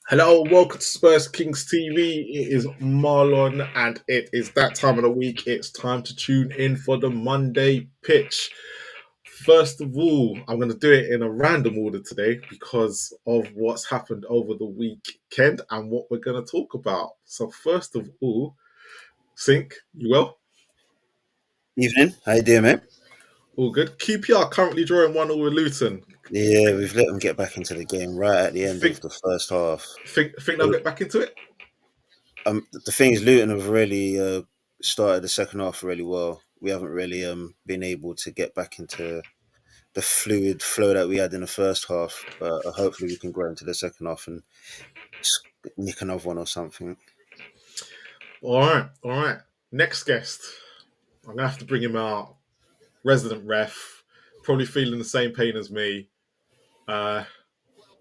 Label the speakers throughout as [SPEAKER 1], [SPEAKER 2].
[SPEAKER 1] Hello, welcome to Spurs Kings TV. It is Marlon, and it is that time of the week. It's time to tune in for the Monday pitch. First of all, I'm going to do it in a random order today because of what's happened over the weekend and what we're going to talk about. So, first of all, Sink, you well?
[SPEAKER 2] Evening. How you doing, mate?
[SPEAKER 1] All good. QPR currently drawing 1-1 with Luton.
[SPEAKER 2] Yeah, we've let them get back into the game right at the end of the first half.
[SPEAKER 1] Think they'll get back into it?
[SPEAKER 2] The thing is, Luton have really started the second half really well. We haven't really been able to get back into the fluid flow that we had in the first half. But hopefully we can grow into the second half and nick another one or something.
[SPEAKER 1] All right. Next guest. I'm going to have to bring him out. Resident ref, probably feeling the same pain as me.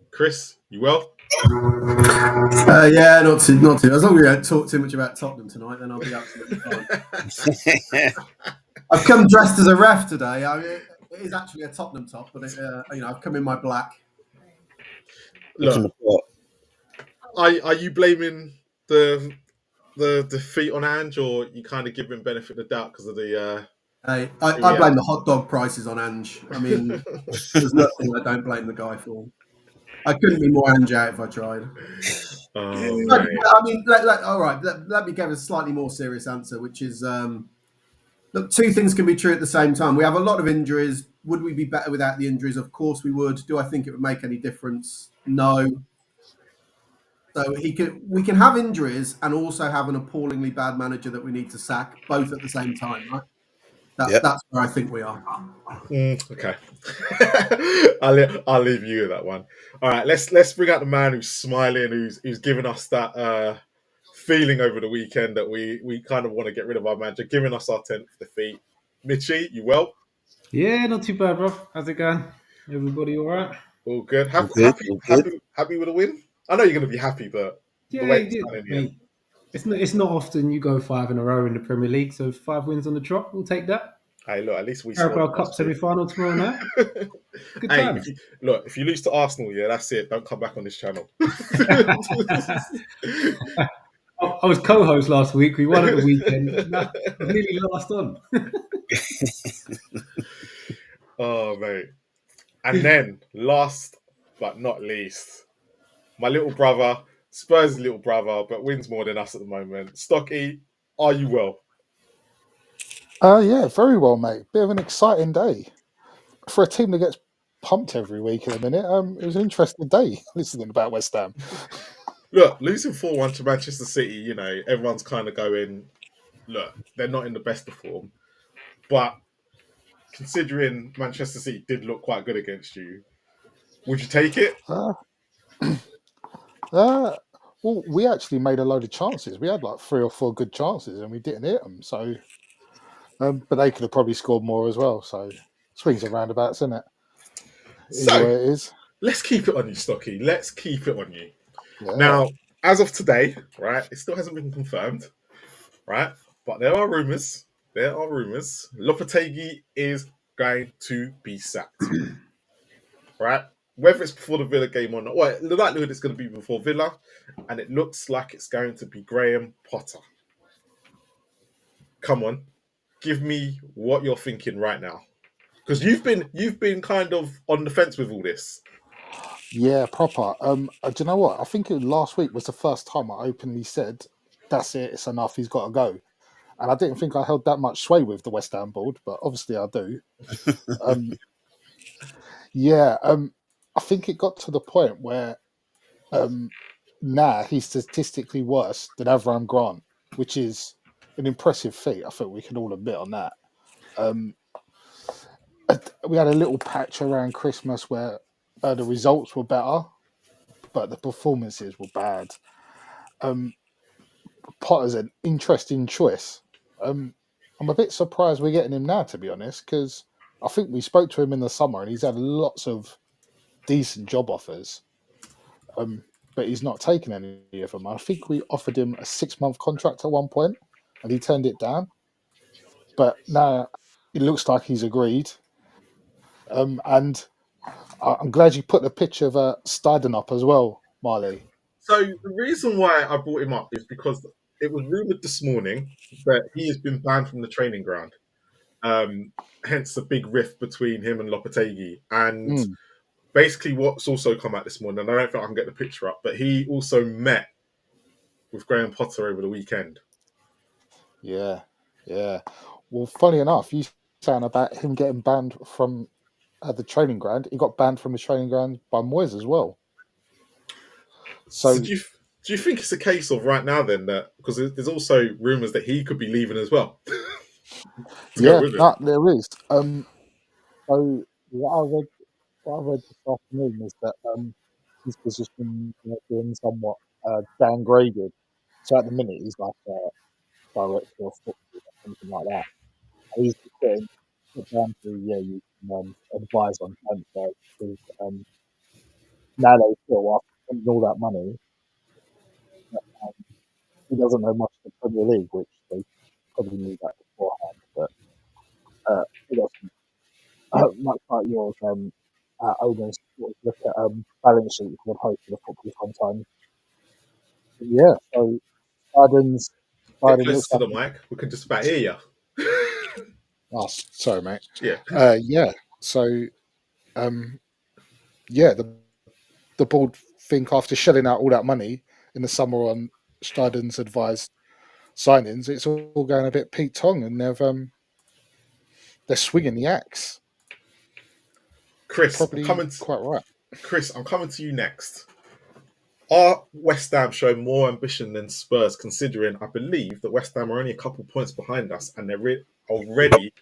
[SPEAKER 1] Chris, you well?
[SPEAKER 3] Yeah, not too. As long as we don't talk too much about Tottenham tonight, then I'll be absolutely fine. I've come dressed as a ref today. I mean, it is actually a Tottenham top, but I've come in my black.
[SPEAKER 1] Look, are you blaming the defeat on Ange, or you kind of give him benefit of the doubt because of the?
[SPEAKER 3] I blame the hot dog prices on Ange. I mean, there's nothing I don't blame the guy for. I couldn't be more Ange out if I tried. I mean, all right. Let me give a slightly more serious answer, which is, look, two things can be true at the same time. We have a lot of injuries. Would we be better without the injuries? Of course we would. Do I think it would make any difference? No. So we can have injuries and also have an appallingly bad manager that we need to sack, both at the same time, right? That's where I think we are.
[SPEAKER 1] Okay, I'll leave you with that one. All right, let's bring out the man who's smiling, who's giving us that feeling over the weekend that we kind of want to get rid of our manager, giving us our 10th defeat. Mitchie, you well?
[SPEAKER 4] Yeah, not too bad, bro. How's it going? Everybody all right?
[SPEAKER 1] All good. Happy with the win? I know you're going to be happy, but
[SPEAKER 4] it's not often you go 5 in a row in the Premier League, so 5 wins on the trot. We'll take that.
[SPEAKER 1] Hey, look, at least we
[SPEAKER 4] Carabao Cup semi-final tomorrow night. Good
[SPEAKER 1] time. If you lose to Arsenal, yeah, that's it. Don't come back on this channel.
[SPEAKER 4] I was co-host last week. We won at the weekend. Nearly last on.
[SPEAKER 1] Oh, mate. And then, last but not least, my little brother, Spurs' little brother, but wins more than us at the moment. Stocky, are you well?
[SPEAKER 5] Yeah, very well, mate. Bit of an exciting day for a team that gets pumped every week in a minute. It was an interesting day listening about West Ham.
[SPEAKER 1] Look, losing 4-1 to Manchester City, everyone's kind of going, look, they're not in the best of form. But considering Manchester City did look quite good against you, would you take it?
[SPEAKER 5] Well, we actually made a load of chances. We had like 3 or 4 good chances and we didn't hit them. So, but they could have probably scored more as well. So, swings and roundabouts, isn't it?
[SPEAKER 1] So,
[SPEAKER 5] it is.
[SPEAKER 1] Let's keep it on you, Stocky. Let's keep it on you.
[SPEAKER 5] Yeah.
[SPEAKER 1] Now, as of today, right, it still hasn't been confirmed, right? But there are rumours. Lopetegui is going to be sacked, right? Whether it's before the Villa game or not, well, the likelihood it's going to be before Villa, and it looks like it's going to be Graham Potter. Come on, give me what you're thinking right now, because you've been kind of on the fence with all this.
[SPEAKER 5] Yeah, proper. Do you know what? I think last week was the first time I openly said, "That's it, it's enough. He's got to go." And I didn't think I held that much sway with the West Ham board, but obviously I do. I think it got to the point where now he's statistically worse than Avram Grant, which is an impressive feat. I think we can all admit on that. We had a little patch around Christmas where the results were better, but the performances were bad. Potter's an interesting choice. I'm a bit surprised we're getting him now, to be honest, because I think we spoke to him in the summer and he's had lots of decent job offers, but he's not taken any of them. I think we offered him a 6-month contract at one point and he turned it down. But now it looks like he's agreed. And I'm glad you put the picture of Steiden up as well, Marley.
[SPEAKER 1] So the reason why I brought him up is because it was rumored this morning that he has been banned from the training ground. Hence the big rift between him and Lopetegui. And basically what's also come out this morning, and I don't think I can get the picture up, but he also met with Graham Potter over the weekend.
[SPEAKER 5] Yeah. Well, funny enough, you saying about him getting banned from the training ground. He got banned from the training ground by Moyes as well.
[SPEAKER 1] So do you think it's a case of right now then that, because there's also rumours that he could be leaving as well?
[SPEAKER 5] Yeah, no, there is. So what I read this afternoon is that his position being somewhat downgraded. So at the minute he's like a director of football or something like that. And he's put down to you can advise on transfers because now they feel after spending all that money, he doesn't know much of the Premier League, which they probably knew that beforehand. But he doesn't, much like yours, owners sort of look at balance sheets as opposed to the football sometimes. But yeah, so Biden's
[SPEAKER 1] Get close to the mic. We can just about hear you.
[SPEAKER 5] Oh, sorry, mate.
[SPEAKER 1] Yeah.
[SPEAKER 5] Yeah. So, yeah, the board think after shelling out all that money in the summer on Steiden's advised signings, it's all going a bit Pete Tong, and they're swinging the axe.
[SPEAKER 1] Chris,
[SPEAKER 5] Probably quite right.
[SPEAKER 1] Chris, I'm coming to you next. Are West Ham showing more ambition than Spurs, considering I believe that West Ham are only a couple points behind us and they're already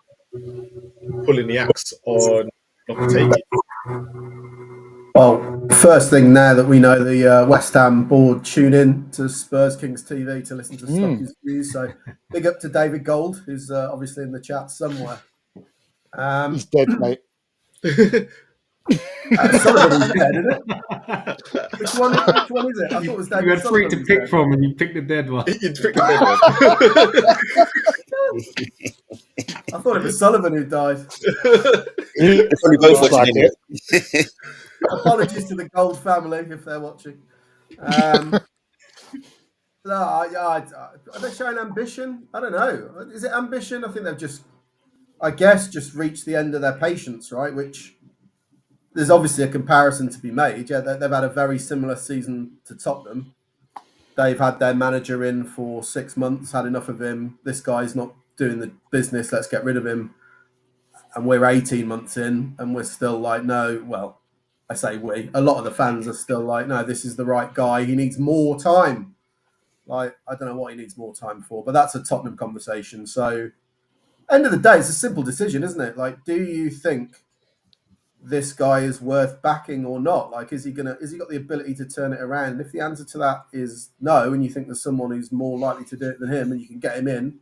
[SPEAKER 1] pulling the axe on Lopetegui?
[SPEAKER 3] Well, first thing now that we know the West Ham board tune in to Spurs Kings TV to listen to Stocky's views. So big up to David Gold, who's obviously in the chat somewhere.
[SPEAKER 5] He's dead, mate.
[SPEAKER 3] Sullivan is dead, isn't it? Which one is it? I thought it was David.
[SPEAKER 4] You had three to pick from, and you picked the dead one.
[SPEAKER 1] You picked the dead
[SPEAKER 3] one. I thought it was Sullivan who died. Apologies to the Gold family if they're watching. No, are they showing ambition? I don't know. Is it ambition? I think they've just reached the end of their patience, right? Which there's obviously a comparison to be made. Yeah, they've had a very similar season to Tottenham. They've had their manager in for 6 months, had enough of him. This guy's not doing the business. Let's get rid of him. And we're 18 months in, and we're still like, no. Well, I say we. A lot of the fans are still like, no, this is the right guy. He needs more time. Like, I don't know what he needs more time for, but that's a Tottenham conversation. So, end of the day, it's a simple decision, isn't it? Like, do you think this guy is worth backing or not? Like, has he got the ability to turn it around? And if the answer to that is no, and you think there's someone who's more likely to do it than him, and you can get him in,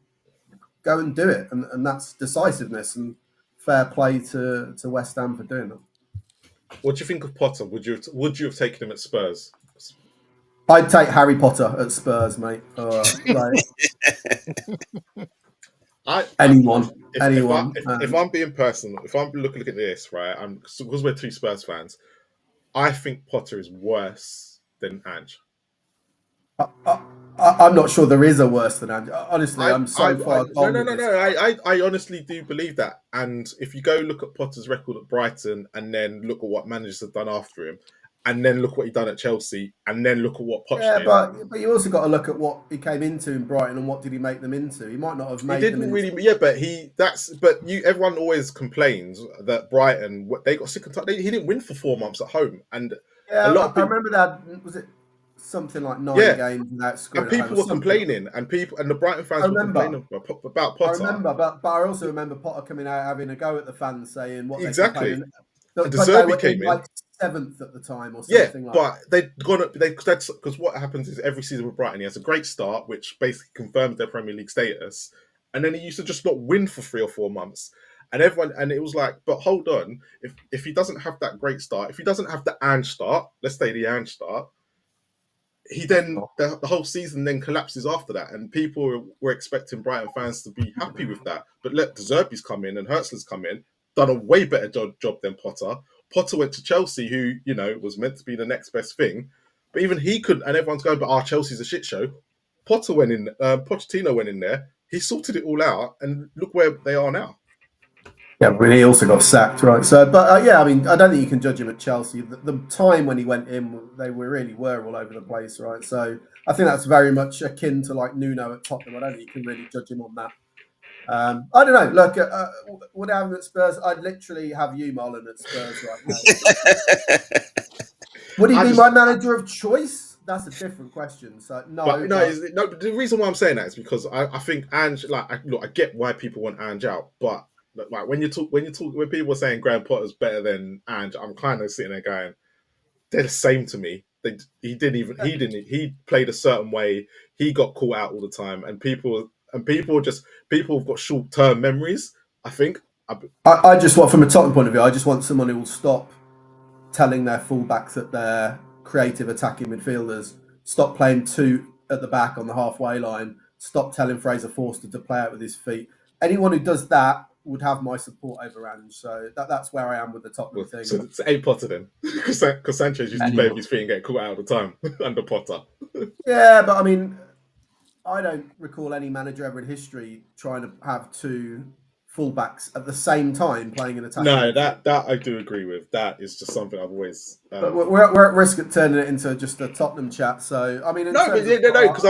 [SPEAKER 3] go and do it. And that's decisiveness, and fair play to West Ham for doing that.
[SPEAKER 1] What do you think of Potter? Would you have taken him at Spurs?
[SPEAKER 3] I'd take Harry Potter at Spurs, mate. Anyone.
[SPEAKER 1] If I'm being personal, if I'm looking at this, right, because we're two Spurs fans, I think Potter is worse than Ange.
[SPEAKER 3] I'm not sure there is a worse than Ange. Honestly, I'm so far gone.
[SPEAKER 1] No. I honestly do believe that. And if you go look at Potter's record at Brighton and then look at what managers have done after him, and then look what he done at Chelsea, and then look at what Poch did.
[SPEAKER 3] But you also got to look at what he came into in Brighton and what did he make them into. He might not have made them into.
[SPEAKER 1] Everyone always complains that Brighton, they got sick and tired. He didn't win for 4 months at home, and
[SPEAKER 3] a lot of people, I remember that. Was it something like 9 games without scoring?
[SPEAKER 1] And people were complaining, and the Brighton fans were complaining about Potter.
[SPEAKER 3] I remember, but I also remember Potter coming out having a go at the fans, saying what
[SPEAKER 1] exactly.
[SPEAKER 3] But they were came in like 7th at the time or something like that.
[SPEAKER 1] But because what happens is every season with Brighton, he has a great start, which basically confirms their Premier League status, and then he used to just not win for 3 or 4 months. And it was like, but hold on, if he doesn't have that great start, if he doesn't have the Ange start, let's say the Ange start, he then the whole season then collapses after that, and people were expecting Brighton fans to be happy with that. But let De Zerbi's come in and Hertzler's come in, done a way better job than Potter. Potter went to Chelsea, who was meant to be the next best thing, But even he couldn't, and everyone's going, but Chelsea's a shit show. Pochettino went in there. He sorted it all out, and look where they are now.
[SPEAKER 3] Yeah, but he also got sacked, right? So, but I mean, I don't think you can judge him at Chelsea. The time when he went in, they really were all over the place, right? So, I think that's very much akin to like Nuno at Tottenham. I don't think you can really judge him on that. I don't know. Look, would I have him at Spurs? I'd literally have you, Marlon, at Spurs right now. Would he be my manager of choice? That's a different question. So no.
[SPEAKER 1] But the reason why I'm saying that is because I think Ange, I get why people want Ange out, but like when people are saying Graham Potter's better than Ange, I'm kind of sitting there going, they're the same to me. He played a certain way. He got caught out all the time, and people have got short-term memories. I think.
[SPEAKER 3] I just want, from a Tottenham point of view, I just want someone who will stop telling their fullbacks that they're creative attacking midfielders, stop playing two at the back on the halfway line, stop telling Fraser Forster to play out with his feet. Anyone who does that would have my support over Ange. So that's where I am with the Tottenham thing.
[SPEAKER 1] So it's A Potter then, because Sanchez used to play with his feet and get caught out all the time under Potter.
[SPEAKER 3] Yeah, but I mean, I don't recall any manager ever in history trying to have two fullbacks at the same time playing an attack.
[SPEAKER 1] No, that I do agree with. That is just something I've always.
[SPEAKER 3] But we're at risk of turning it into just a Tottenham chat. So I mean,
[SPEAKER 1] because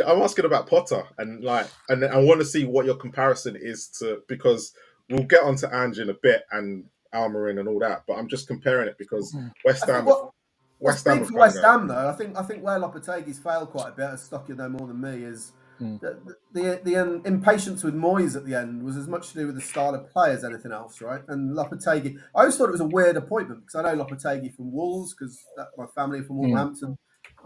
[SPEAKER 1] I'm asking about Potter and I want to see what your comparison is to, because we'll get onto Ange in a bit and Almiron and all that, but I'm just comparing it because West Ham.
[SPEAKER 3] West Ham though, I think where Lopetegui's failed quite a bit, as stuck in there more than me, is the impatience with Moyes at the end was as much to do with the style of play as anything else, right? And Lopetegui, I always thought it was a weird appointment because I know Lopetegui from Wolves, because my family are from Wolverhampton,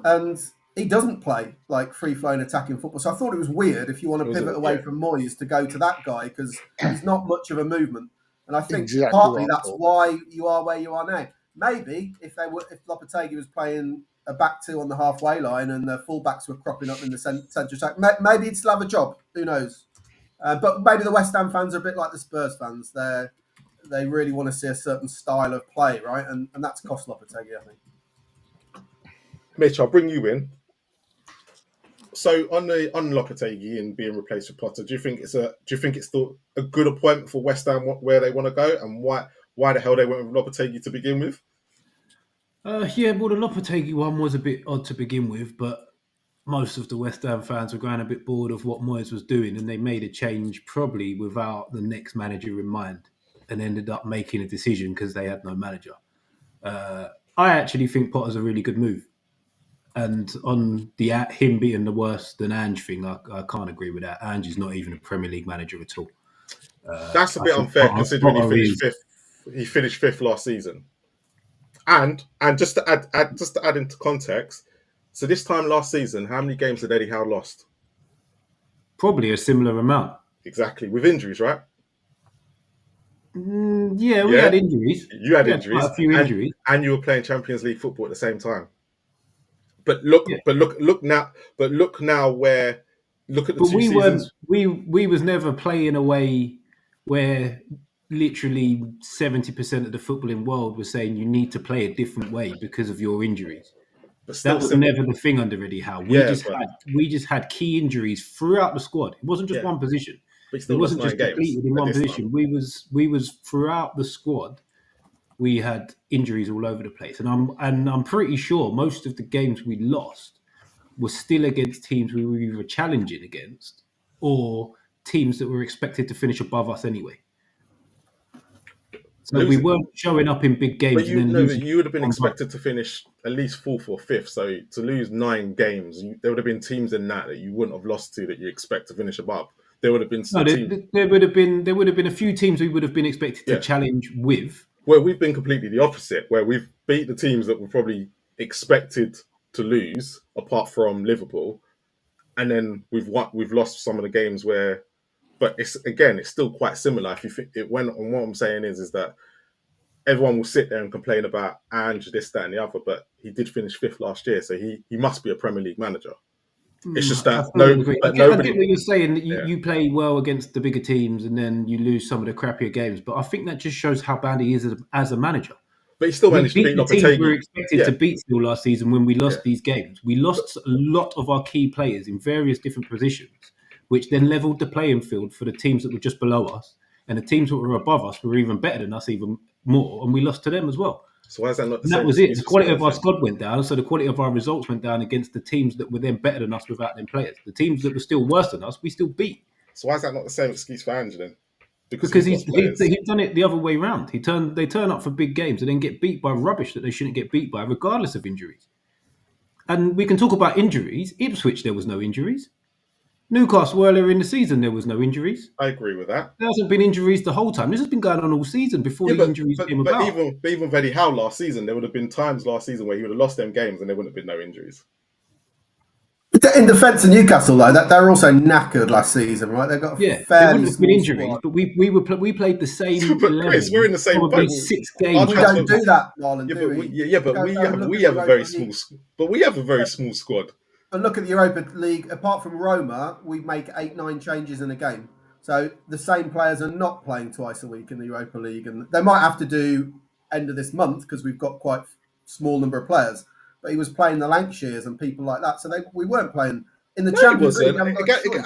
[SPEAKER 3] and he doesn't play like free-flowing attacking football. So I thought it was weird if you want to pivot away from Moyes to go to that guy, because he's not much of a movement. And I think partly that's why you are where you are now. Maybe if Lopetegui was playing a back two on the halfway line and the fullbacks were cropping up in the centre attack, maybe he'd still have a job. Who knows? But maybe the West Ham fans are a bit like the Spurs fans. They really want to see a certain style of play, right? And that's cost Lopetegui, I think.
[SPEAKER 1] Mitch, I'll bring you in. So on Lopetegui and being replaced with Potter, do you think it's still a good appointment for West Ham where they want to go, and why the hell they went with Lopetegui to begin with?
[SPEAKER 4] Well, the Lopetegui one was a bit odd to begin with, but most of the West Ham fans were going a bit bored of what Moyes was doing, and they made a change probably without the next manager in mind, and ended up making a decision because they had no manager. I actually think Potter's a really good move. And on him being the worse than Ange thing, I can't agree with that. Ange is not even a Premier League manager at all.
[SPEAKER 1] That's a bit unfair considering he finished fifth last season. And just to add into context, so this time last season, how many games had Eddie Howe lost?
[SPEAKER 4] Probably a similar amount.
[SPEAKER 1] Exactly, with injuries, right?
[SPEAKER 4] We had injuries.
[SPEAKER 1] You had injuries.
[SPEAKER 4] Quite a few injuries,
[SPEAKER 1] and you were playing Champions League football at the same time. But look now where look at the two seasons.
[SPEAKER 4] We was never playing a way where literally 70% of the footballing world was saying you need to play a different way because of your injuries. That was never the thing under Eddie Howe. We just had key injuries throughout the squad. It wasn't just one position. It wasn't just completed in one position. We was throughout the squad. We had injuries all over the place, and I'm pretty sure most of the games we lost were still against teams we were either challenging against or teams that were expected to finish above us anyway. So we weren't showing up in big games.
[SPEAKER 1] But you would have been expected to finish at least fourth or fifth. So to lose 9 games, there would have been teams in that you wouldn't have lost to that you expect to finish above. There would have been
[SPEAKER 4] there would have been a few teams we would have been expected to challenge with.
[SPEAKER 1] Well, we've been completely the opposite, where we've beat the teams that were probably expected to lose, apart from Liverpool, and then we've lost some of the games where. But it's still quite similar. If you think what I'm saying is that everyone will sit there and complain about Ange, this, that, and the other, but he did finish fifth last year, so he must be a Premier League manager. It's just that
[SPEAKER 4] I get what you're saying, that you play well against the bigger teams and then you lose some of the crappier games. But I think that just shows how bad he is as a manager.
[SPEAKER 1] But he still
[SPEAKER 4] We
[SPEAKER 1] managed to
[SPEAKER 4] beat
[SPEAKER 1] beat
[SPEAKER 4] the teams we were
[SPEAKER 1] Lopetegui.
[SPEAKER 4] expected to beat still last season when we lost
[SPEAKER 1] Yeah.
[SPEAKER 4] these games. We lost a lot of our key players in various different positions, which then levelled the playing field for the teams that were just below us. And the teams that were above us were even better than us, even more, and we lost to them as well.
[SPEAKER 1] So why is that not the
[SPEAKER 4] And that
[SPEAKER 1] same
[SPEAKER 4] was it.
[SPEAKER 1] excuse
[SPEAKER 4] The
[SPEAKER 1] for
[SPEAKER 4] quality
[SPEAKER 1] Spurs
[SPEAKER 4] of our
[SPEAKER 1] then?
[SPEAKER 4] squad went down, so the quality of our results went down against the teams that were then better than us without them players. The teams that were still worse than us, we still beat.
[SPEAKER 1] So why is that not the same excuse for Ange then?
[SPEAKER 4] Because
[SPEAKER 1] he's lost players.
[SPEAKER 4] he's done it the other way round. They turn up for big games and then get beat by rubbish that they shouldn't get beat by, regardless of injuries. And we can talk about injuries. Ipswich, there was no injuries. Newcastle earlier in the season, there was no injuries.
[SPEAKER 1] I agree with that.
[SPEAKER 4] There hasn't been injuries the whole time. This has been going on all season before the injuries came about.
[SPEAKER 1] Even Eddie Howe last season, there would have been times last season where he would have lost them games and there wouldn't have been no injuries.
[SPEAKER 3] In defence of Newcastle, though, that they're also knackered last season, right? They've got
[SPEAKER 4] there
[SPEAKER 3] fairly
[SPEAKER 4] wouldn't have been injuries,
[SPEAKER 3] squad.
[SPEAKER 4] but we played the same.
[SPEAKER 1] But Chris, we're in the same
[SPEAKER 4] probably
[SPEAKER 1] boat.
[SPEAKER 4] 6 games.
[SPEAKER 3] We don't do that, Marlon.
[SPEAKER 1] We have a very small. But we have a very small squad.
[SPEAKER 3] But look at the Europa League. Apart from Roma, we make 8-9 changes in a game. So the same players are not playing twice a week in the Europa League, and they might have to do end of this month because we've got quite small number of players. But he was playing the Lancashires and people like that, so we weren't playing. In the Champions League,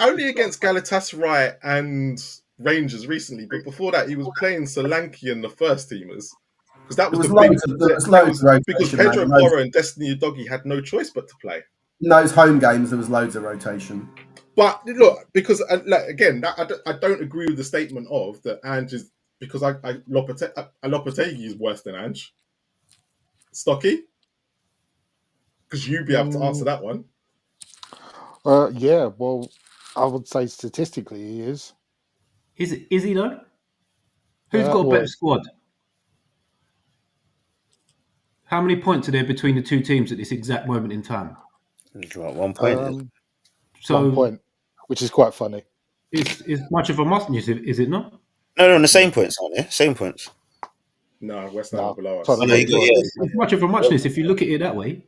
[SPEAKER 1] only against Galatasaray and Rangers recently, but before that, he was playing Solanke and the first teamers because that was because Pedro Porro and Destiny Udogie had no choice but to play.
[SPEAKER 3] In those home games, there was loads of rotation.
[SPEAKER 1] But look, because again, I don't agree with the statement of that Ange is because Lopetegui is worse than Ange. Stocky, because you'd be able to answer that one.
[SPEAKER 5] Yeah, well, I would say statistically he is.
[SPEAKER 4] Is he though? Who's got a better squad? How many points are there between the two teams at this exact moment in time?
[SPEAKER 2] It's like 1 point.
[SPEAKER 5] 1 point, which is quite funny.
[SPEAKER 4] It's much of a muchness, is it not?
[SPEAKER 2] No, the same points, aren't they? Same points.
[SPEAKER 1] No, West Ham below us.
[SPEAKER 4] It's much of a muchness if you look at it that way.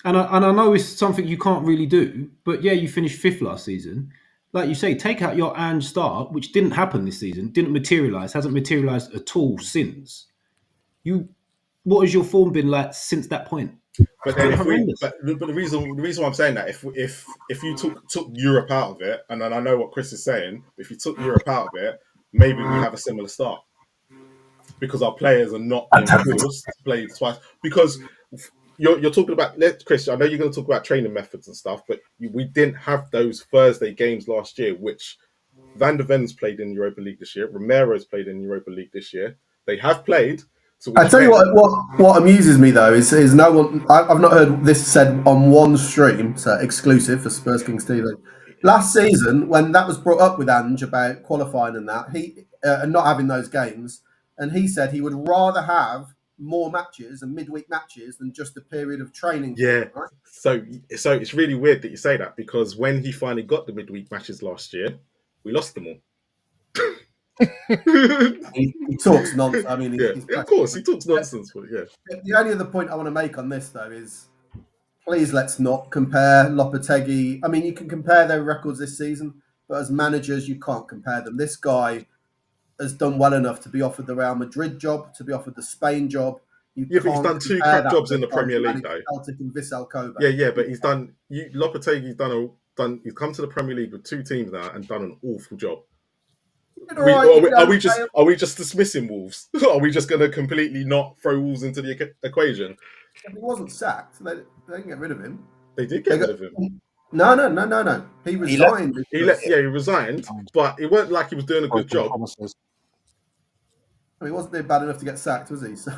[SPEAKER 4] And I know it's something you can't really do, but yeah, you finished 5th last season. Like you say, take out your Ange start, which didn't happen this season, didn't materialise, hasn't materialised at all since. What has your form been like since that point?
[SPEAKER 1] But then, the reason why I'm saying that, if you took Europe out of it, and then I know what Chris is saying, if you took Europe out of it, maybe we have a similar start because our players are not being forced to play twice because. You're talking about, Chris, I know you're going to talk about training methods and stuff, but we didn't have those Thursday games last year, which Van der Ven's played in Europa League this year. Romero's played in Europa League this year. They have played. So
[SPEAKER 3] I tell you what amuses me, though, is no one, I've not heard this said on one stream, so exclusive for Spurs Kings TV. Last season, when that was brought up with Ange about qualifying and that, and not having those games, and he said he would rather have more matches and midweek matches than just a period of training.
[SPEAKER 1] Yeah.
[SPEAKER 3] Right?
[SPEAKER 1] So it's really weird that you say that because when he finally got the midweek matches last year, we lost them all.
[SPEAKER 3] he talks nonsense. I mean,
[SPEAKER 1] of course, he talks nonsense. But yeah.
[SPEAKER 3] The only other point I want to make on this, though, is please let's not compare Lopetegui. I mean, you can compare their records this season, but as managers, you can't compare them. This guy has done well enough to be offered the Real Madrid job, to be offered the Spain job.
[SPEAKER 1] But he's done 2 crap jobs in the Premier League, though.
[SPEAKER 3] Celtic and Vissel Kobe.
[SPEAKER 1] Yeah, but he's done. Lopetegui's done. He's come to the Premier League with 2 teams now and done an awful job. Are we just dismissing Wolves? Are we just going to completely not throw Wolves into the equation?
[SPEAKER 3] He wasn't sacked. They didn't get rid of him.
[SPEAKER 1] They did get rid of him.
[SPEAKER 3] No. He resigned.
[SPEAKER 1] He resigned, but it wasn't like he was doing a good job.
[SPEAKER 3] He wasn't doing bad enough to get sacked, was he? So.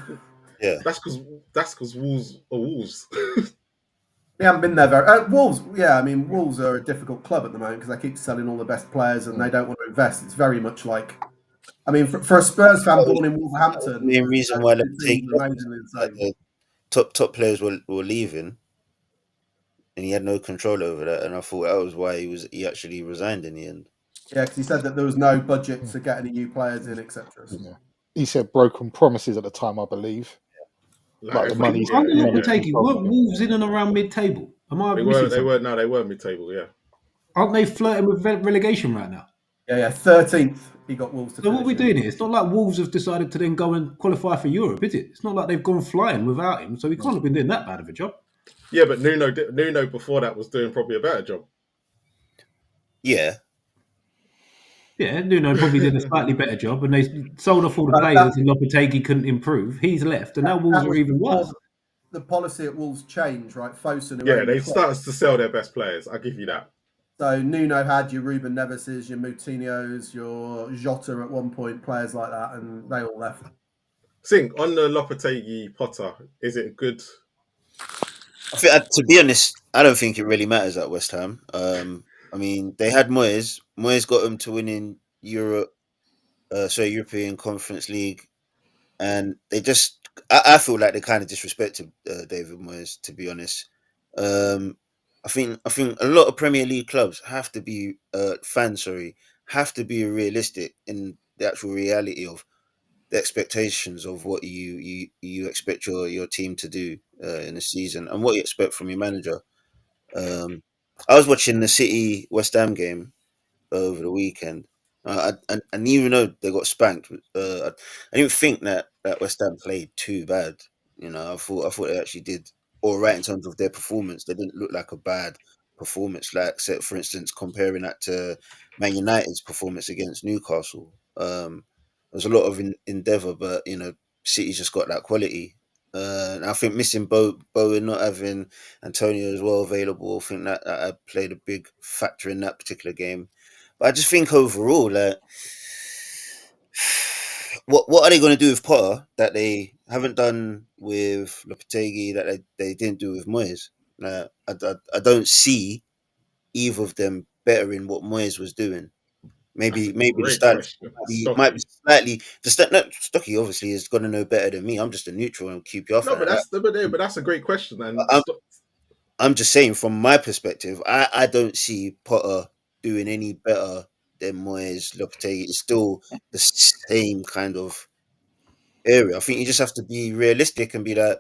[SPEAKER 2] Yeah,
[SPEAKER 1] that's because Wolves are Wolves.
[SPEAKER 3] They haven't been there very. Wolves, yeah. I mean, Wolves are a difficult club at the moment because they keep selling all the best players and they don't want to invest. It's very much like, I mean, for a Spurs fan born in Wolverhampton,
[SPEAKER 2] the main reason why the top players were leaving, and he had no control over that. And I thought that was why he actually resigned in the end.
[SPEAKER 3] Yeah, because he said that there was no budget to get any new players in, etc.
[SPEAKER 5] Yeah. He said broken promises at the time, I believe.
[SPEAKER 1] Like
[SPEAKER 4] the money. Weren't Wolves in and around mid-table?
[SPEAKER 1] They were mid-table. Yeah.
[SPEAKER 4] Aren't they flirting with relegation right now?
[SPEAKER 3] Yeah, 13th. He got Wolves to
[SPEAKER 4] So
[SPEAKER 3] finish.
[SPEAKER 4] what are we doing here? It's not like Wolves have decided to then go and qualify for Europe, is it? It's not like they've gone flying without him, so he can't have been doing that bad of a job.
[SPEAKER 1] Yeah, but Nuno before that was doing probably a better job.
[SPEAKER 2] Yeah.
[SPEAKER 4] Yeah, Nuno probably did a slightly better job, and they sold off all the players, and Lopetegui couldn't improve. He's left, and now Wolves are even worse.
[SPEAKER 3] The policy at Wolves changed, right? Fosun.
[SPEAKER 1] Yeah, they started to sell their best players. I'll give you that.
[SPEAKER 3] So Nuno had your Ruben Neveses, your Moutinho's, your Jota at one point, players like that, and they all left.
[SPEAKER 1] Sing on the Lopetegui Potter. Is it good?
[SPEAKER 2] I think, to be honest, I don't think it really matters at West Ham. I mean, they had Moyes. Moyes got them to winning European Conference League, and they just. I feel like they kind of disrespected David Moyes. To be honest, I think a lot of Premier League clubs have to be have to be realistic in the actual reality of the expectations of what you expect your team to do in a season and what you expect from your manager. I was watching the City West Ham game over the weekend, and even though they got spanked, I didn't think that West Ham played too bad. You know, I thought they actually did all right in terms of their performance. They didn't look like a bad performance, like say, for instance, comparing that to Man United's performance against Newcastle. There's a lot of endeavour, but you know, City's just got that quality. And I think missing Bowen, not having Antonio as well available, I think that played a big factor in that particular game. But I just think overall, like, what are they going to do with Potter that they haven't done with Lopetegui, that they didn't do with Moyes? I don't see either of them bettering what Moyes was doing. Maybe the
[SPEAKER 1] Great
[SPEAKER 2] stats
[SPEAKER 1] question.
[SPEAKER 2] might be slightly. Stocky obviously is going to know better than me. I'm just a neutral and QPR
[SPEAKER 1] No,
[SPEAKER 2] fan.
[SPEAKER 1] but that's a great question. And
[SPEAKER 2] I'm just saying, from my perspective, I don't see Potter doing any better than Moyes. Lopetegui is still the same kind of area. I think you just have to be realistic and be like,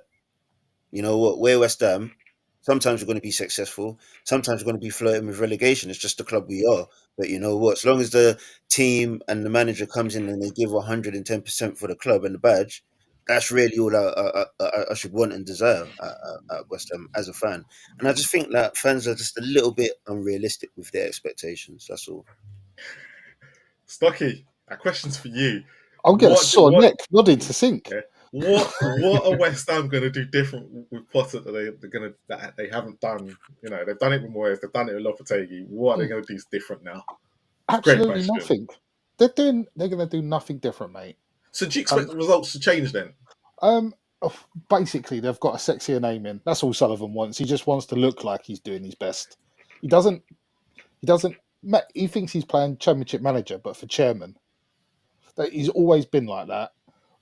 [SPEAKER 2] you know what, we're West Ham. Sometimes we're going to be successful. Sometimes we're going to be flirting with relegation. It's just the club we are. But you know what? As long as the team and the manager comes in and they give 110% for the club and the badge, that's really all I should want and desire at West Ham as a fan. And I just think that fans are just a little bit unrealistic with their expectations. That's all.
[SPEAKER 1] Stocky, that question's for you.
[SPEAKER 5] I'll get a sore neck nodding to sink.
[SPEAKER 1] Yeah, what are West Ham going to do different with Potter that they haven't done? You know, they've done it with Moyes, they've done it with Lopetegui. What are they going to do different now?
[SPEAKER 5] Absolutely nothing. They're going to do nothing different, mate.
[SPEAKER 1] So do you expect the results to change then?
[SPEAKER 5] Basically, they've got a sexier name in. That's all Sullivan wants. He just wants to look like he's doing his best. He doesn't. He thinks he's playing Championship manager, but for chairman. He's always been like that.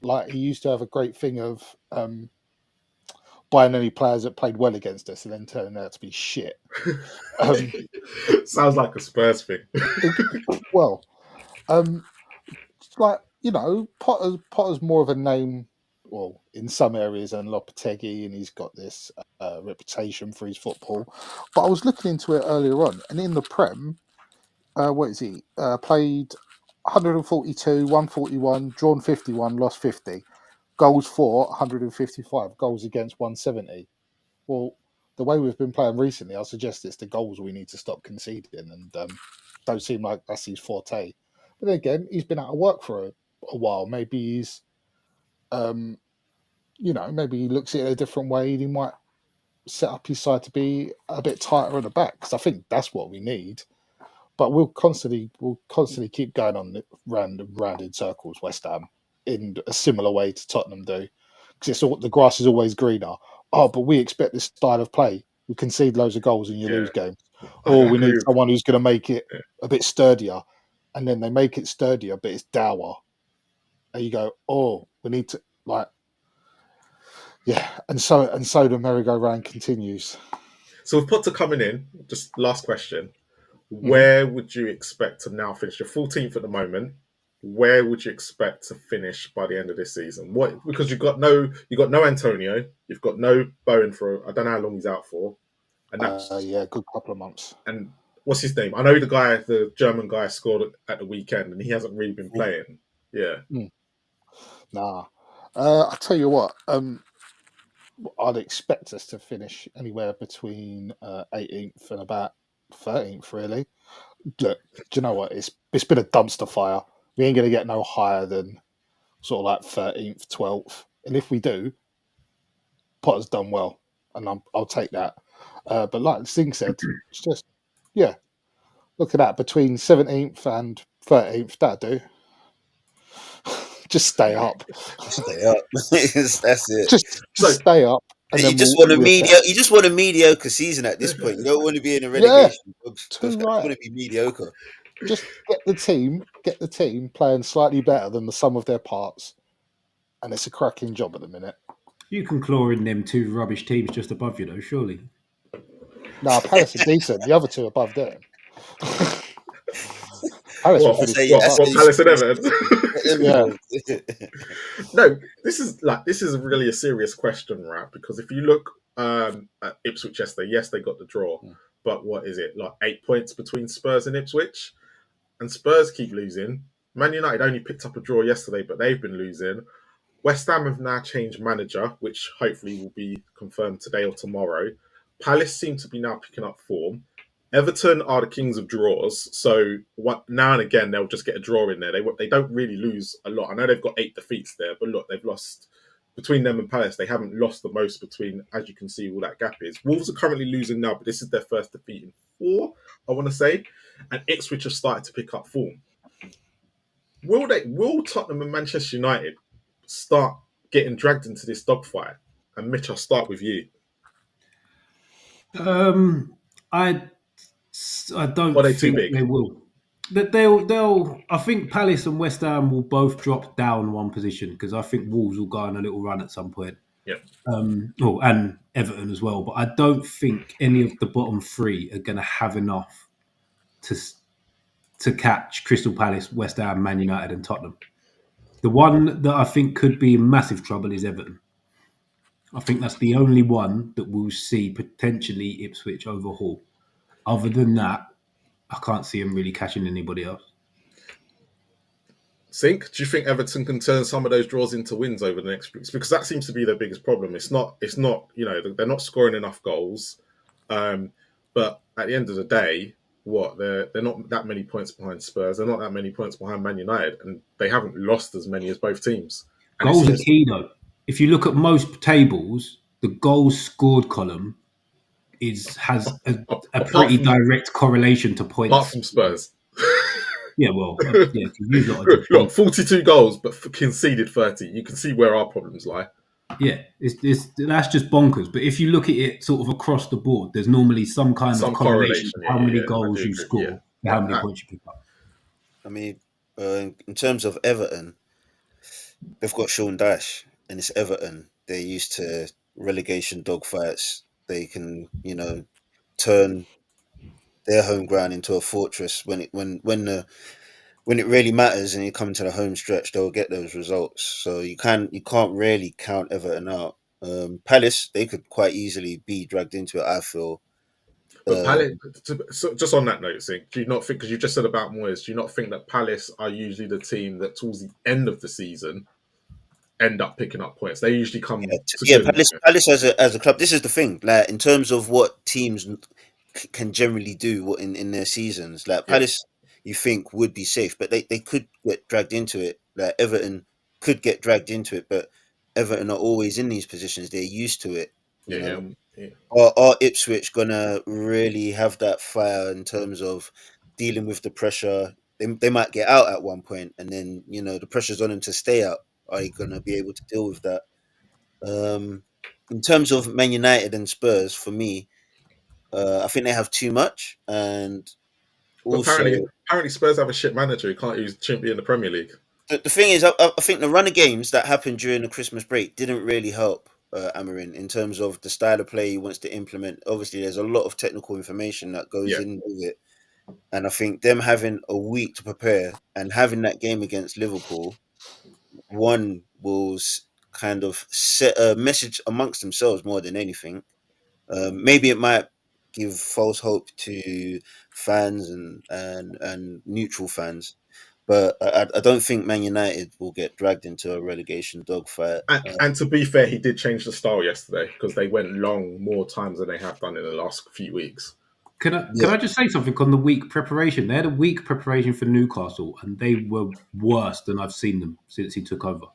[SPEAKER 5] Like, he used to have a great thing of buying any players that played well against us and then turning out to be shit.
[SPEAKER 1] Sounds like a Spurs thing.
[SPEAKER 5] Well, like, you know, Potter's more of a name, well, in some areas than Lopetegui, and he's got this reputation for his football. But I was looking into it earlier on, and in the Prem, what is he? Played 142, 141, drawn 51, lost 50. Goals for 155, goals against 170. Well, the way we've been playing recently, I suggest it's the goals we need to stop conceding, and don't seem like that's his forte. But then again, he's been out of work for a while. Maybe he's, maybe he looks at it a different way. He might set up his side to be a bit tighter at the back, because I think that's what we need. But we'll constantly keep going on round in circles, West Ham, in a similar way to Tottenham do, because the grass is always greener. Oh, but we expect this style of play. We concede loads of goals and you lose games. Or we need someone who's going to make it a bit sturdier, and then they make it sturdier, but it's dour. And you go, oh, we need to and so the merry-go-round continues.
[SPEAKER 1] So with Potter coming in, just last question. Where would you expect to now finish? You're 14th at the moment. Where would you expect to finish by the end of this season? Because you've got no Antonio, you've got no Bowen for I don't know how long he's out for, and that's
[SPEAKER 5] good couple of months.
[SPEAKER 1] And what's his name? I know the German guy scored at the weekend, and he hasn't really been playing. Yeah.
[SPEAKER 5] Nah. I tell you what, I'd expect us to finish anywhere between 18th and about 13th, really. Look, do you know what? It's been a dumpster fire. We ain't going to get no higher than sort of like 13th, 12th. And if we do, Potter's done well, and I'll take that. But like Singh said, it's just, yeah, look at that. Between 17th and 13th, that'll do. Just stay up.
[SPEAKER 2] Stay up. That's it.
[SPEAKER 5] Just stay up. And
[SPEAKER 2] you
[SPEAKER 5] then
[SPEAKER 2] just
[SPEAKER 5] we'll
[SPEAKER 2] want you just want a mediocre season at this point. You don't want to be in a relegation. You want to be mediocre.
[SPEAKER 5] Just get the team playing slightly better than the sum of their parts, and it's a cracking job at the minute.
[SPEAKER 4] You can claw in them two rubbish teams just above you, though, surely.
[SPEAKER 5] Nah, Palace are decent. The other two above them.
[SPEAKER 1] Palace and Everton. No, this is really a serious question, right? Because if you look at Ipswich yesterday, yes, they got the draw, but what is it, like 8 points between Spurs and Ipswich? And Spurs keep losing. Man United only picked up a draw yesterday, but they've been losing. West Ham have now changed manager, which hopefully will be confirmed today or tomorrow. Palace seem to be now picking up form. Everton are the kings of draws, so now and again they'll just get a draw in there. They don't really lose a lot. I know they've got 8 defeats there, but look, they've lost between them and Palace. They haven't lost the most between, as you can see, all that gap is. Wolves are currently losing now, but this is their first defeat in 4, I want to say, and Ipswich have started to pick up form. Will Tottenham and Manchester United start getting dragged into this dogfight? And Mitch, I'll start with you.
[SPEAKER 4] I don't think they will. They'll. I think Palace and West Ham will both drop down one position because I think Wolves will go on a little run at some point.
[SPEAKER 1] Yeah.
[SPEAKER 4] And Everton as well. But I don't think any of the bottom 3 are going to have enough to catch Crystal Palace, West Ham, Man United, and Tottenham. The one that I think could be in massive trouble is Everton. I think that's the only one that we'll see potentially Ipswich over Hull. Other than that, I can't see him really catching anybody else.
[SPEAKER 1] Sink, do you think Everton can turn some of those draws into wins over the next weeks? Because that seems to be their biggest problem. It's not. They're not scoring enough goals. But at the end of the day, they're not that many points behind Spurs. They're not that many points behind Man United, and they haven't lost as many as both teams. And
[SPEAKER 4] goals are key, though. If you look at most tables, the goals scored column has a pretty direct correlation to points.
[SPEAKER 1] Apart from Spurs.
[SPEAKER 4] Yeah, well,
[SPEAKER 1] look, 42 goals, but conceded 30. You can see where our problems lie.
[SPEAKER 4] Yeah, that's just bonkers. But if you look at it sort of across the board, there's normally some kind of correlation to how many goals you score and how many points you pick up.
[SPEAKER 2] I mean, in terms of Everton, they've got Sean Dyche, and it's Everton. They're used to relegation dogfights. They can, turn their home ground into a fortress when it really matters, and you come to the home stretch, they'll get those results. So you can't really count Everton out. Palace, they could quite easily be dragged into it, I feel.
[SPEAKER 1] But Palace, just on that note, Sink, do you not think, because you just said about Moyes, do you not think that Palace are usually the team that towards the end of the season end up picking up points? They usually come.
[SPEAKER 2] Palace as a club. This is the thing. Like, in terms of what teams can generally do in their seasons, like Palace, you think would be safe, but they could get dragged into it. Like Everton could get dragged into it, but Everton are always in these positions. They're used to it. You know? Are Ipswich gonna really have that fire in terms of dealing with the pressure? They might get out at one point, and then the pressure's on them to stay out. Are you gonna be able to deal with that? In terms of Man United and Spurs, for me, I think they have too much, and also
[SPEAKER 1] apparently Spurs have a shit manager who shouldn't be in the Premier League.
[SPEAKER 2] The thing is, I think the run of games that happened during the Christmas break didn't really help Amorim in terms of the style of play he wants to implement. Obviously, there's a lot of technical information that goes in with it, and I think them having a week to prepare and having that game against Liverpool, one will kind of set a message amongst themselves more than anything. Maybe it might give false hope to fans and neutral fans. But I don't think Man United will get dragged into a relegation dogfight.
[SPEAKER 1] And to be fair, he did change the style yesterday because they went long more times than they have done in the last few weeks.
[SPEAKER 4] Can I just say something on the week preparation? They had a week preparation for Newcastle, and they were worse than I've seen them since he took over.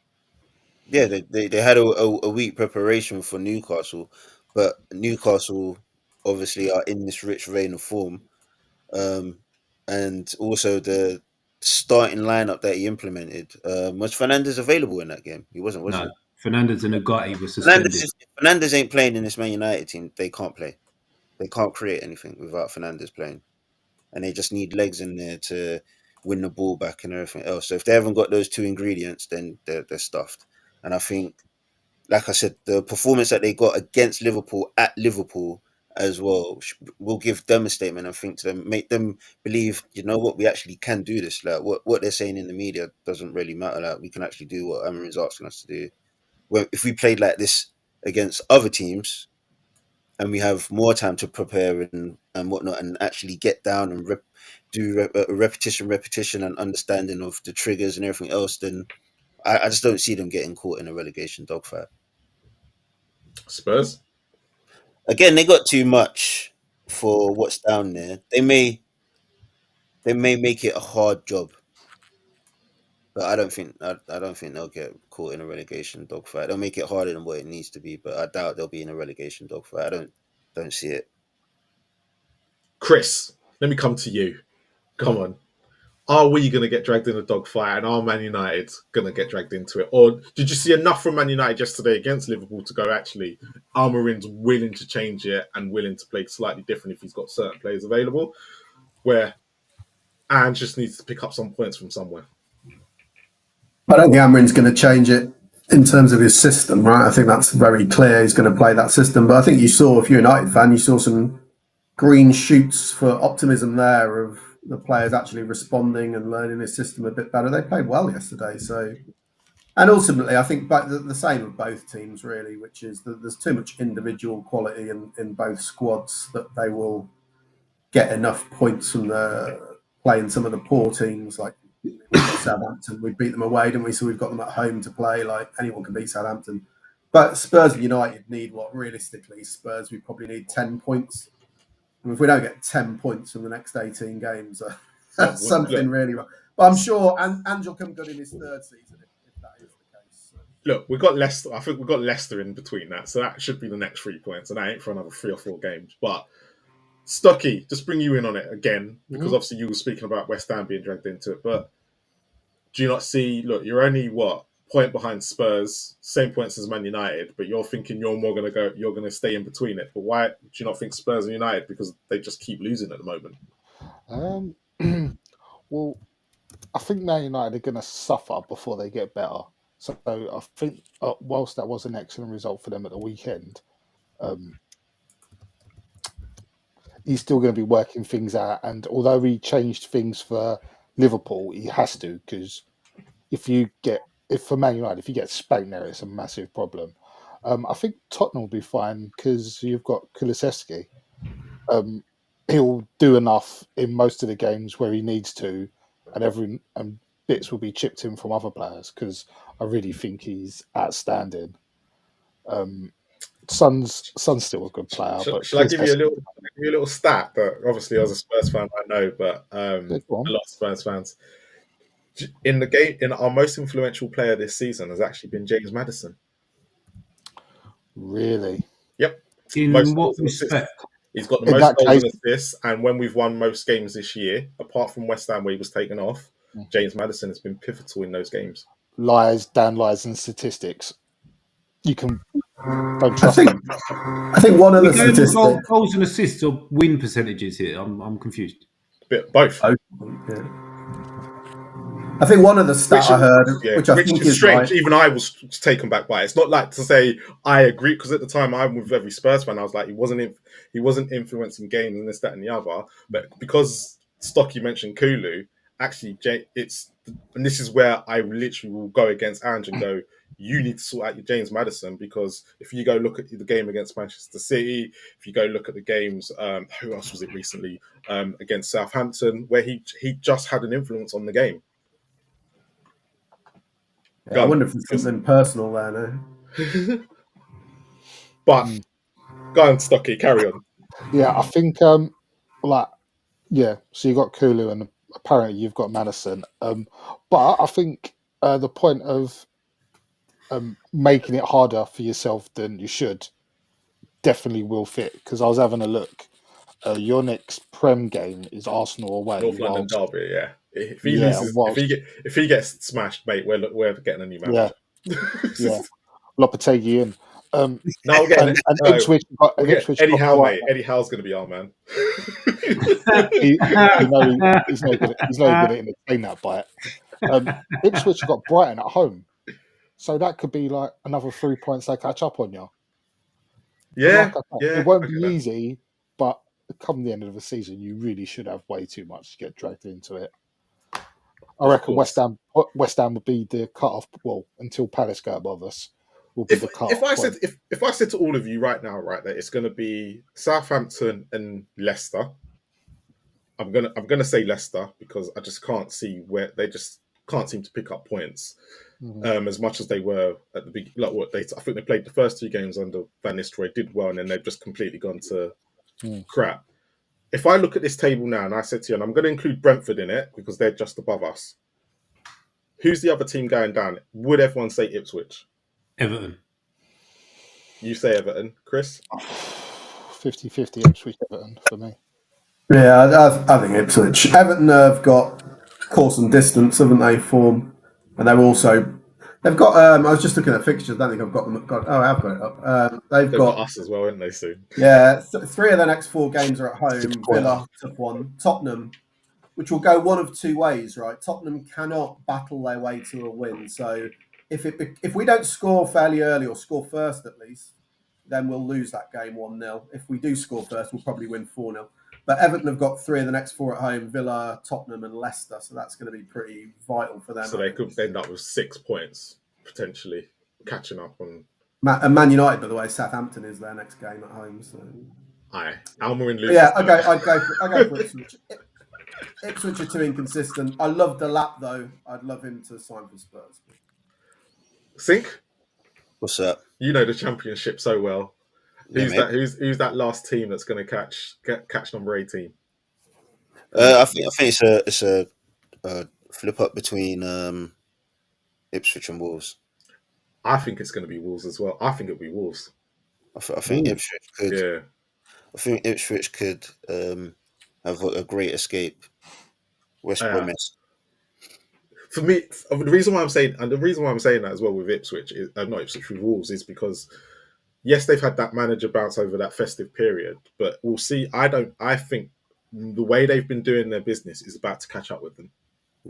[SPEAKER 2] Yeah, they had a week preparation for Newcastle, but Newcastle obviously are in this rich vein of form. And also the starting lineup that he implemented. Was Fernandes available in that game? He wasn't, was
[SPEAKER 4] No,
[SPEAKER 2] he?
[SPEAKER 4] Fernandes and Ugarte were suspended.
[SPEAKER 2] Fernandes ain't playing in this Man United team. They can't play. They can't create anything without Fernandes playing. And they just need legs in there to win the ball back and everything else. So if they haven't got those two ingredients, then they're stuffed. And I think, like I said, the performance that they got against Liverpool at Liverpool as well will give them a statement. I think to them, make them believe, you know what, we actually can do this. Like what they're saying in the media doesn't really matter. Like we can actually do what Amarin's asking us to do. Well, if we played like this against other teams and we have more time to prepare and whatnot and actually get down and do repetition and understanding of the triggers and everything else, then I just don't see them getting caught in a relegation dogfight.
[SPEAKER 1] Spurs?
[SPEAKER 2] Again, they got too much for what's down there. They may make it a hard job, but I don't think they'll get caught in a relegation dogfight. They'll make it harder than what it needs to be, but I doubt they'll be in a relegation dogfight. I don't see it.
[SPEAKER 1] Chris, let me come to you. Come on. Are we going to get dragged in a dogfight, and are Man United going to get dragged into it? Or did you see enough from Man United yesterday against Liverpool to go, actually, Almarin's willing to change it and willing to play slightly different if he's got certain players available, where Ange just needs to pick up some points from somewhere?
[SPEAKER 3] I don't think Almarin's going to change it in terms of his system, right? I think that's very clear. He's going to play that system. But I think you saw, if you're a United fan, you saw some green shoots for optimism there of the players actually responding and learning his system a bit better. They played well yesterday. So, and ultimately, I think the same of both teams, really, which is that there's too much individual quality in both squads that they will get enough points from playing some of the poor teams. Like we've got Southampton, we beat them away, didn't we? So we've got them at home to play. Like anyone can beat Southampton. But Spurs and United need what? Realistically, Spurs, we probably need 10 points. And if we don't get 10 points from the next 18 games, that's something really wrong. But I'm sure Ange will come good in his third season if that is the case. So.
[SPEAKER 1] Look, we've got Leicester. I think we've got Leicester in between that. So that should be the next 3 points. And that ain't for another 3 or 4 games. But Stucky, just bring you in on it again, because obviously you were speaking about West Ham being dragged into it. But do you not see, look, you're only, point behind Spurs, same points as Man United, but you're thinking you're going to stay in between it. But why do you not think Spurs and United? Because they just keep losing at the moment.
[SPEAKER 5] Well, I think Man United are going to suffer before they get better. So I think whilst that was an excellent result for them at the weekend, he's still going to be working things out. And although he changed things for Liverpool, he has to, because for Man United, if you get Spain there, it's a massive problem. I think Tottenham will be fine because you've got Kulusevski. He'll do enough in most of the games where he needs to, and bits will be chipped in from other players because I really think he's outstanding. Son's still a good player.
[SPEAKER 1] Shall I give you a little stat that obviously as a Spurs fan I know, but a lot of Spurs fans. In the game, our most influential player this season has actually been James Maddison.
[SPEAKER 5] Really?
[SPEAKER 1] Yep.
[SPEAKER 4] In what respect?
[SPEAKER 1] He's got the most goals and assists, and when we've won most games this year, apart from West Ham where he was taken off, James Maddison has been pivotal in those games.
[SPEAKER 5] Dan lies and statistics. You can don't trust him.
[SPEAKER 3] I think one of the statistics,
[SPEAKER 4] goals and assists or win percentages here. I'm confused.
[SPEAKER 1] Both.
[SPEAKER 3] Yeah. I think one of the stats I heard, which I think is
[SPEAKER 1] strange.
[SPEAKER 3] Right.
[SPEAKER 1] Even I was taken back by it. It's not like to say I agree, because at the time I'm with every Spurs fan. I was like, he wasn't influencing games and this, that, and the other. But because Stocky mentioned Kulu, actually, it's and this is where I literally will go against Ange and go, you need to sort out your James Maddison, because if you go look at the game against Manchester City, if you go look at the games, who else was it recently, against Southampton, where he just had an influence on the game.
[SPEAKER 3] Yeah, I wonder if there's something personal there now.
[SPEAKER 1] But go on, Stocky, carry on.
[SPEAKER 5] Yeah, I think so you got Kulu and apparently you've got Madison. But I think the point of making it harder for yourself than you should definitely will fit, because I was having a look. Your next Prem game is Arsenal away.
[SPEAKER 1] North London derby, yeah. If he loses, if he gets smashed, mate, we're getting a new manager.
[SPEAKER 5] Yeah. Lopetegui in.
[SPEAKER 1] No, we're getting
[SPEAKER 5] Ipswich.
[SPEAKER 1] Eddie Howe, mate. Eddie Howe's going to be our man.
[SPEAKER 5] He's not going to entertain that bite. Ipswich have got Brighton at home, so that could be like another 3 points they catch up on you.
[SPEAKER 1] Yeah,
[SPEAKER 5] it won't be easy, but come the end of the season, you really should have way too much to get dragged into it. I reckon West Ham would be the cut-off. Well, until Palace go above us, will be the cut-off.
[SPEAKER 1] If I said to all of you right now, right, that it's going to be Southampton and Leicester, I'm gonna say Leicester, because I just can't see where they just can't seem to pick up points as much as they were at the beginning. Like I think they played the first 2 games under Van Nistelrooy, did well, and then they've just completely gone to crap. If I look at this table now and I said to you, and I'm going to include Brentford in it because they're just above us, who's the other team going down? Would everyone say Ipswich?
[SPEAKER 4] Everton.
[SPEAKER 1] You say Everton, Chris?
[SPEAKER 5] 50-50 Ipswich Everton for me.
[SPEAKER 3] Yeah, I think Ipswich. Everton have got course and distance, haven't they? Form, and they've got. I was just looking at fixtures. I don't think I've got them. I have got it up. They've got
[SPEAKER 1] us as well, haven't they? Soon.
[SPEAKER 3] Yeah, 3 of the next 4 games are at home. Villa, tough one. Tottenham, which will go one of 2 ways, right? Tottenham cannot battle their way to a win. So if we don't score fairly early, or score first at least, then we'll lose that game 1-0. If we do score first, we'll probably win 4-0. But Everton have got 3 of the next 4 at home: Villa, Tottenham, and Leicester. So that's going to be pretty vital for them.
[SPEAKER 1] So they could end up with 6 points potentially, catching up on.
[SPEAKER 3] And Man United, by the way, Southampton is their next game at home. So.
[SPEAKER 1] Aye, Almiron loses.
[SPEAKER 3] Yeah, I go for Ipswich. Ipswich are too inconsistent. I love the lap though. I'd love him to sign for Spurs.
[SPEAKER 1] Sink?
[SPEAKER 2] What's up?
[SPEAKER 1] You know the Championship so well. Who's that last team that's going to catch number 18?
[SPEAKER 2] I think it's a flip up between Ipswich and Wolves.
[SPEAKER 1] I think it's going to be Wolves as well. I think it'll be Wolves.
[SPEAKER 2] I think Ipswich could.
[SPEAKER 1] Yeah.
[SPEAKER 2] I think Ipswich could have a great escape. West Brom.
[SPEAKER 1] For me, the reason why I'm saying that as well with Ipswich is not Ipswich, with Wolves, is because yes, they've had that manager bounce over that festive period, but we'll see. I think the way they've been doing their business is about to catch up with them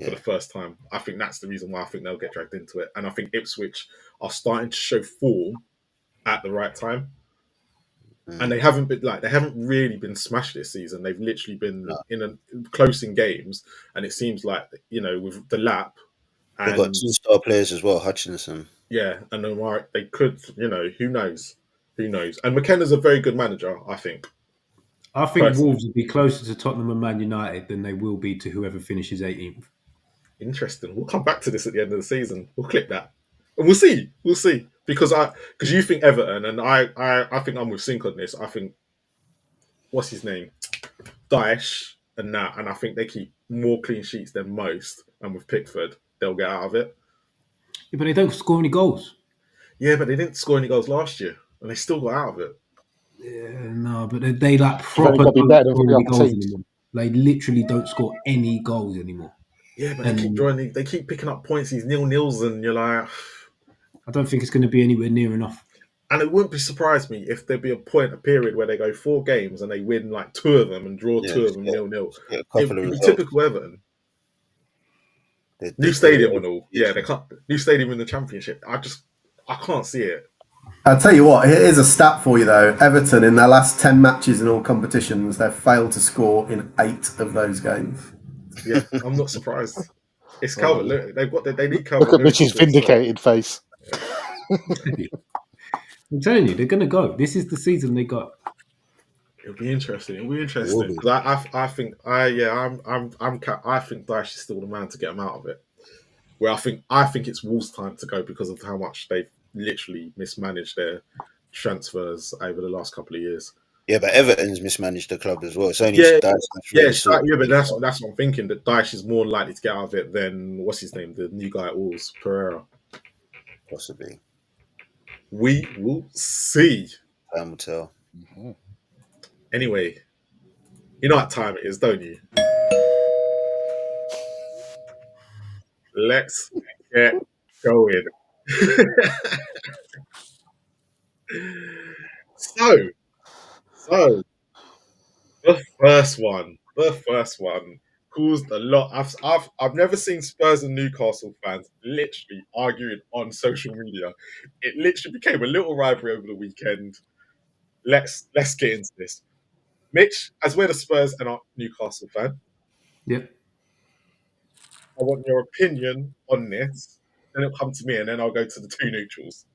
[SPEAKER 1] for the first time. I think that's the reason why I think they'll get dragged into it, and I think Ipswich are starting to show form at the right time. And they haven't really been smashed this season. They've literally been close in games, and it seems like, with the lap, and
[SPEAKER 2] they've got 2 star players as well, Hutchinson. Yeah,
[SPEAKER 1] and they could, who knows? And McKenna's a very good manager, I think.
[SPEAKER 4] I think Wolves will be closer to Tottenham and Man United than they will be to whoever finishes 18th.
[SPEAKER 1] Interesting. We'll come back to this at the end of the season. We'll clip that, and we'll see. Because you think Everton, and I think I'm with Sink on this. I think, what's his name, Daesh and that, and I think they keep more clean sheets than most. And with Pickford, they'll get out of it.
[SPEAKER 4] Yeah, but they don't score any goals.
[SPEAKER 1] Yeah, but they didn't score any goals last year, and they still got out of it.
[SPEAKER 4] Yeah, no, but they like proper don't score any goals anymore. They literally don't score any goals anymore.
[SPEAKER 1] Yeah, but they keep picking up points, these 0-0s, and you're like,
[SPEAKER 4] I don't think it's going to be anywhere near enough.
[SPEAKER 1] And it wouldn't surprise me if there'd be a period where they go 4 games and they win like 2 of them and draw 2 of them 0-0. It'd be typical Everton. New stadium and all. Yeah, they can't. New stadium in the Championship. I can't see it.
[SPEAKER 3] I'll tell you what, here's a stat for you though. Everton, in their last 10 matches in all competitions, they've failed to score in 8 of those games.
[SPEAKER 1] Yeah, I'm not surprised. It's Calvert. Look, they need Calvert.
[SPEAKER 5] Look at Mitch's vindicated face.
[SPEAKER 4] I'm telling you, they're going to go. This is the season they got.
[SPEAKER 1] It'll be interesting. It'll be
[SPEAKER 2] It
[SPEAKER 1] interesting
[SPEAKER 2] will be.
[SPEAKER 1] because I think I think Dyche is still the man to get him out of it. Where I think it's Wolves' time to go because of how much they've literally mismanaged their transfers over the last couple of years.
[SPEAKER 2] Yeah, but Everton's mismanaged the club as well. It's only
[SPEAKER 1] Yeah,
[SPEAKER 2] really
[SPEAKER 1] but that's what I'm thinking. That Dyche is more likely to get out of it than what's his name, the new guy at Wolves, Pereira.
[SPEAKER 2] possibly.
[SPEAKER 1] We will see.
[SPEAKER 2] Time will tell.
[SPEAKER 5] Mm-hmm.
[SPEAKER 1] Anyway, you know what time it is, don't you? Let's get going. So the first one caused a lot. I've never seen Spurs and Newcastle fans literally arguing on social media. It literally became a little rivalry over the weekend. Let's get into this. Mitch, as we're the Spurs and our Newcastle fan,
[SPEAKER 4] Yep.
[SPEAKER 1] I want your opinion on this. Then it'll come to me, and then I'll go to the two neutrals.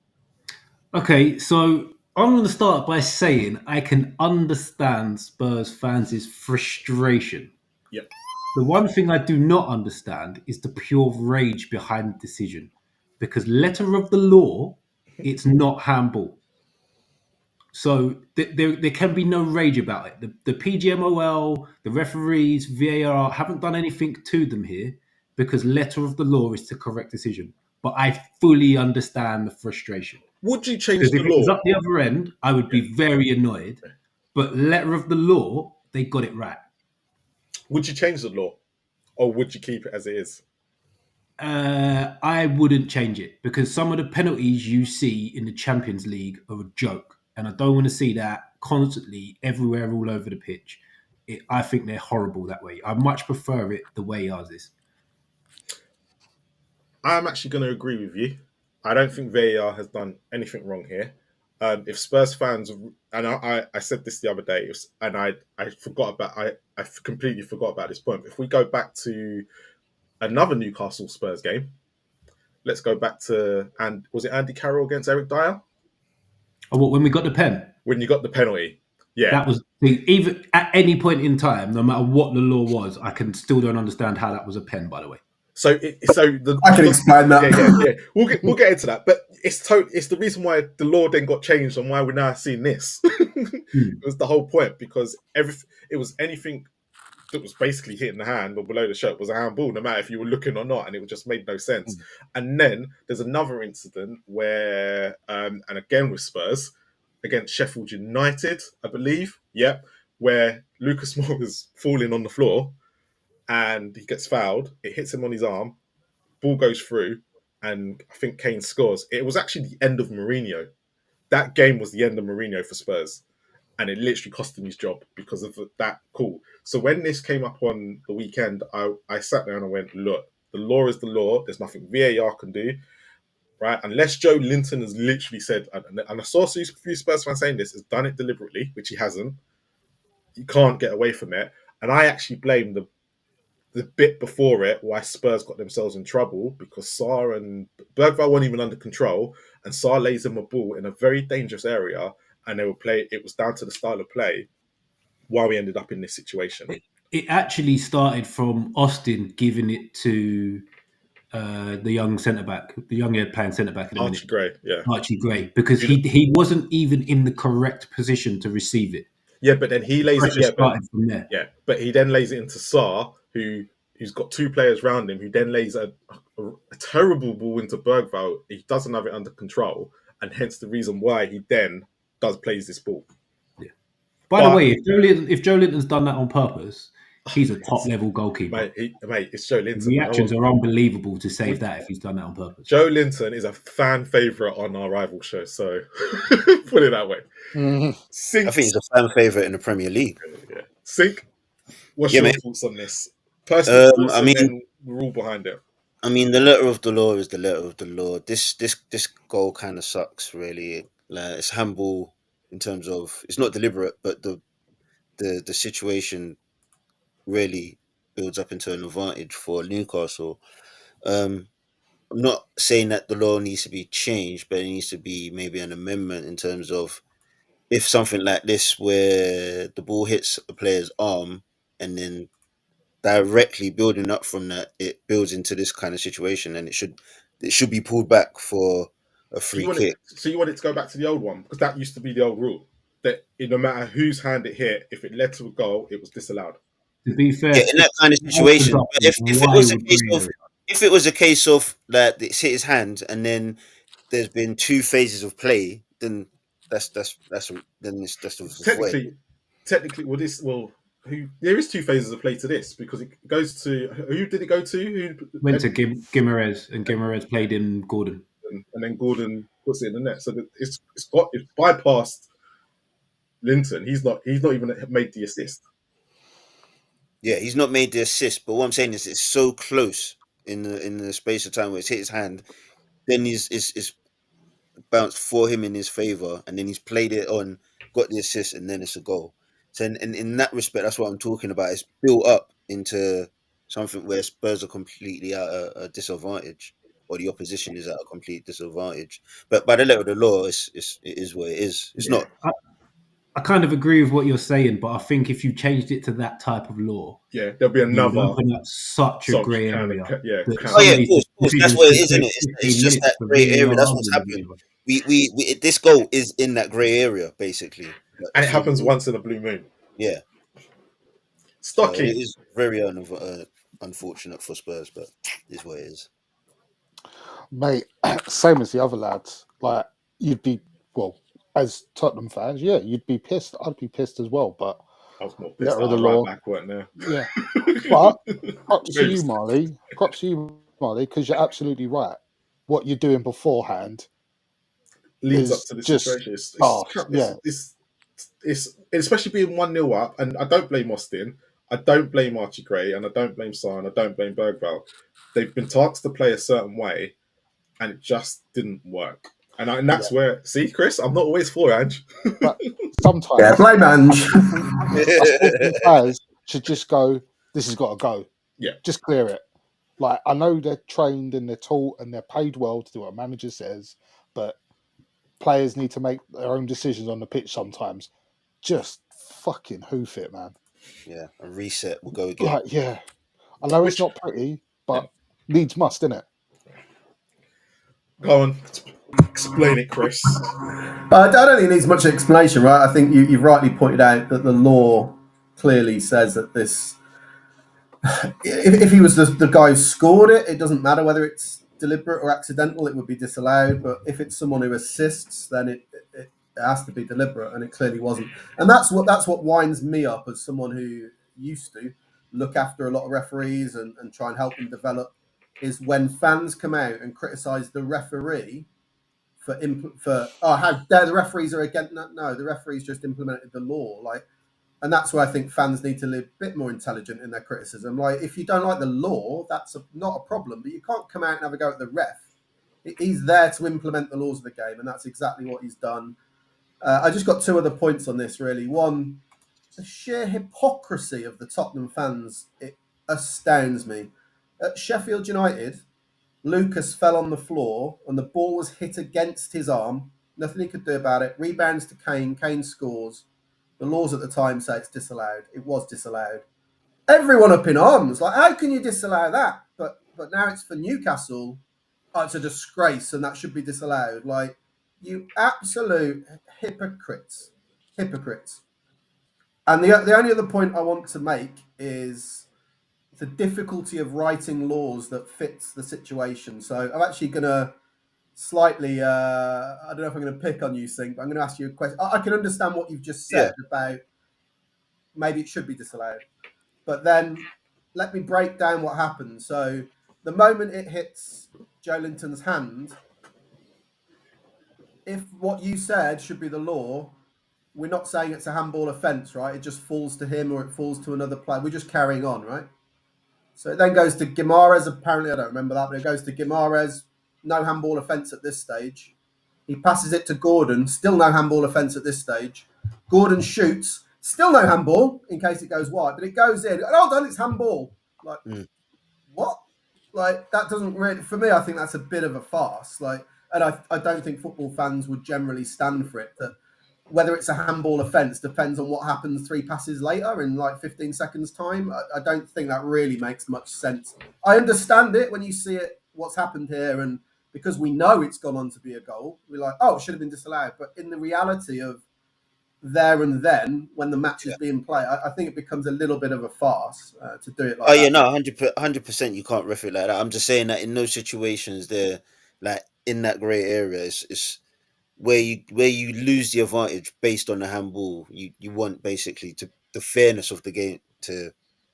[SPEAKER 4] Okay, so I'm going to start by saying I can understand Spurs fans' frustration.
[SPEAKER 1] Yep.
[SPEAKER 4] The one thing I do not understand is the pure rage behind the decision. Because letter of the law, it's not handball. So there can be no rage about it. The PGMOL, the referees, VAR haven't done anything to them here because letter of the law is the correct decision. But I fully understand the frustration.
[SPEAKER 1] Would you change
[SPEAKER 4] Because
[SPEAKER 1] the
[SPEAKER 4] if it was
[SPEAKER 1] law?
[SPEAKER 4] up the other end, I would be very annoyed. But letter of the law, they got it right.
[SPEAKER 1] Would you change the law, or would you keep it as it is?
[SPEAKER 4] I wouldn't change it because some of the penalties you see in the Champions League are a joke. And I don't want to see that constantly everywhere, all over the pitch. I think they're horrible that way. I much prefer it the way ours is.
[SPEAKER 1] I'm actually going to agree with you. I don't think VAR has done anything wrong here. If Spurs fans, and I said this the other day, and I completely forgot about this point. If we go back to another Newcastle Spurs game, let's go back to, and was it Andy Carroll against Eric Dyer?
[SPEAKER 4] Oh, what, when we got the pen?
[SPEAKER 1] When you got the penalty. Yeah.
[SPEAKER 4] That was, even at any point in time, no matter what the law was, I still don't understand how that was a pen, by the way.
[SPEAKER 1] I
[SPEAKER 3] can explain that.
[SPEAKER 1] Yeah. We'll get into that, but it's the reason why the law then got changed and why we're now seeing this. It was the whole point because it was anything that was basically hitting the hand or below the shirt was a handball, no matter if you were looking or not, and it just made no sense. And then there's another incident where, and again with Spurs against Sheffield United, I believe, where Lucas Moore is falling on the floor. And he gets fouled. It hits him on his arm. Ball goes through, and I think Kane scores. It was actually the end of Mourinho. That game was the end of Mourinho for Spurs, and it literally cost him his job because of that call. So when this came up on the weekend, I sat there and I went, "Look, the law is the law. There's nothing VAR can do, right? Unless Joe Linton has literally said." And I saw a few Spurs fans saying this, has done it deliberately, which he hasn't. You can't get away from it. And I actually blame the bit before it, why Spurs got themselves in trouble, because Sarr and Bergvall weren't even under control, and Sarr lays them a ball in a very dangerous area, and they will play. It was down to the style of play why we ended up in this situation.
[SPEAKER 4] It actually started from Austin giving it to the young centre back, the young head playing centre back in a minute. Archie Gray, because he wasn't even in the correct position to receive it.
[SPEAKER 1] Yeah, but then he lays it.
[SPEAKER 4] Started from there.
[SPEAKER 1] Yeah, but he then lays it into Sarr, who's got two players around him, who then lays a terrible ball into Bergvall. He doesn't have it under control, and hence the reason why he then plays this ball.
[SPEAKER 4] Yeah. By the way, if Joe Linton's done that on purpose, he's a top level goalkeeper.
[SPEAKER 1] Mate, it's Joe Linton.
[SPEAKER 4] The reactions are unbelievable to save that if he's done that on purpose.
[SPEAKER 1] Joe Linton is a fan favourite on our rival show, so put it that way.
[SPEAKER 2] I think he's a fan favourite in the Premier League.
[SPEAKER 1] Yeah. Sink, what's your thoughts on this? Personal thoughts, and then the rule behind it.
[SPEAKER 2] I mean, the letter of the law is the letter of the law. This goal kind of sucks, really. It's handball in terms of it's not deliberate, but the situation really builds up into an advantage for Newcastle. I'm not saying that the law needs to be changed, but it needs to be maybe an amendment in terms of if something like this, where the ball hits a player's arm and then directly building up from that, it builds into this kind of situation, and it should be pulled back for a
[SPEAKER 1] So you
[SPEAKER 2] free
[SPEAKER 1] want it?
[SPEAKER 2] kick.
[SPEAKER 1] So you want it to go back to the old one because that used to be the old rule that no matter whose hand it hit, if it led to a goal, it was disallowed.
[SPEAKER 4] To be fair,
[SPEAKER 2] Yeah, in that kind of
[SPEAKER 4] it opens
[SPEAKER 2] situation.
[SPEAKER 4] up
[SPEAKER 2] But
[SPEAKER 4] a
[SPEAKER 2] if it was a
[SPEAKER 4] wild
[SPEAKER 2] case
[SPEAKER 4] grey
[SPEAKER 2] of
[SPEAKER 4] area.
[SPEAKER 2] if it was a case of that it's hit his hand and then there's been two phases of play, then that's the void.
[SPEAKER 1] Technically, who there is two phases of play to this because it goes to who did it go to?
[SPEAKER 4] Went to Gimarez, and Gimarez played in Gordon.
[SPEAKER 1] And then Gordon puts it in the net. So it's bypassed Linton. He's not even made the assist.
[SPEAKER 2] Yeah, he's not made the assist, but what I'm saying is it's so close in the space of time where it's hit his hand, then is bounced for him in his favour, and then he's played it on, got the assist, and then it's a goal. So in that respect, that's what I'm talking about. It's built up into something where Spurs are completely at a disadvantage, or the opposition is at a complete disadvantage. But by the letter of the law, it is what it is. It's not.
[SPEAKER 4] I kind of agree with what you're saying, but I think if you changed it to that type of law,
[SPEAKER 1] yeah, there'll be
[SPEAKER 4] you would
[SPEAKER 1] another
[SPEAKER 4] open up such a grey area.
[SPEAKER 2] Oh yeah, of course. That's what it is, isn't it? It's just that grey area. That's what's happened. This goal is in that grey area, basically.
[SPEAKER 1] And it happens once in a blue moon.
[SPEAKER 2] Yeah. So it is very unfortunate for Spurs, but it is what it is.
[SPEAKER 5] Mate, same as the other lads. Like, you'd be, well, as Tottenham fans, yeah, you'd be pissed. I'd be pissed as well, but
[SPEAKER 1] I was more pissed
[SPEAKER 5] letter of the law.
[SPEAKER 1] Back, weren't there?
[SPEAKER 5] Yeah. But props to you, Marley. Props to you, Marley, because you're absolutely right. What you're doing beforehand
[SPEAKER 1] leads up to the situation. It's especially being 1-0 up, and I don't blame Austin, I don't blame Archie Gray, and I don't blame Son, I don't blame Bergvall. They've been tasked to play a certain way, and it just didn't work. And that's where, see, Chris, I'm not always for Ange.
[SPEAKER 5] But sometimes,
[SPEAKER 3] blame Ange.
[SPEAKER 5] Players should just go, this has got to go.
[SPEAKER 1] Yeah,
[SPEAKER 5] just clear it. Like, I know they're trained and they're taught and they're paid well to do what a manager says, but players need to make their own decisions on the pitch sometimes. Just fucking hoof it, man.
[SPEAKER 2] Yeah, a reset will go again.
[SPEAKER 5] Like, yeah. I know it's not pretty, but needs must, innit?
[SPEAKER 1] Go on. Explain it, Chris.
[SPEAKER 3] I don't think it needs much explanation, right? I think you've rightly pointed out that the law clearly says that this... If he was the guy who scored it, it doesn't matter whether it's deliberate or accidental, it would be disallowed. But if it's someone who assists, then it has to be deliberate, and it clearly wasn't. And that's what winds me up as someone who used to look after a lot of referees and try and help them develop, is when fans come out and criticise the referee for how dare the referees are against... No, the referees just implemented the law. Like, and that's where I think fans need to be a bit more intelligent in their criticism. Like, if you don't like the law, that's not a problem, but you can't come out and have a go at the ref. He's there to implement the laws of the game, and that's exactly what he's done. I just got two other points on this, really. One, the sheer hypocrisy of the Tottenham fans, it astounds me. At Sheffield United, Lucas fell on the floor and the ball was hit against his arm. Nothing he could do about it. Rebounds to Kane. Kane scores. The laws at the time say it's disallowed. It was disallowed. Everyone up in arms. Like, how can you disallow that? But now it's for Newcastle. Oh, it's a disgrace and that should be disallowed. Like, you absolute hypocrites. Hypocrites. And the only other point I want to make is the difficulty of writing laws that fits the situation. So I'm actually going to slightly, I don't know if I'm going to pick on you, Sink, but I'm going to ask you a question. I can understand what you've just said about maybe it should be disallowed. But then let me break down what happened. So the moment it hits Joe Linton's hand, if what you said should be the law, we're not saying it's a handball offence, right? It just falls to him or it falls to another player. We're just carrying on, right? So it then goes to Gimarez. Apparently, I don't remember that, but it goes to Gimarez. No handball offence at this stage. He passes it to Gordon. Still no handball offence at this stage. Gordon shoots. Still no handball in case it goes wide, but it goes in. Hold on, it's handball. Like, what? Like that doesn't really, for me, I think that's a bit of a farce. Like, and I don't think football fans would generally stand for it. That whether it's a handball offence depends on what happens 3 passes later in like 15 seconds time. I don't think that really makes much sense. I understand it when you see it, what's happened here, and because we know it's gone on to be a goal, we're like, oh, it should have been disallowed. But in the reality of there and then, when the match is being played, I think it becomes a little bit of a farce to do it like
[SPEAKER 2] Oh
[SPEAKER 3] that.
[SPEAKER 2] yeah, no, 100%. You can't ref it like that. I'm just saying that in those situations, there, like in that grey area, it's where you lose the advantage based on the handball. You want basically to the fairness of the game to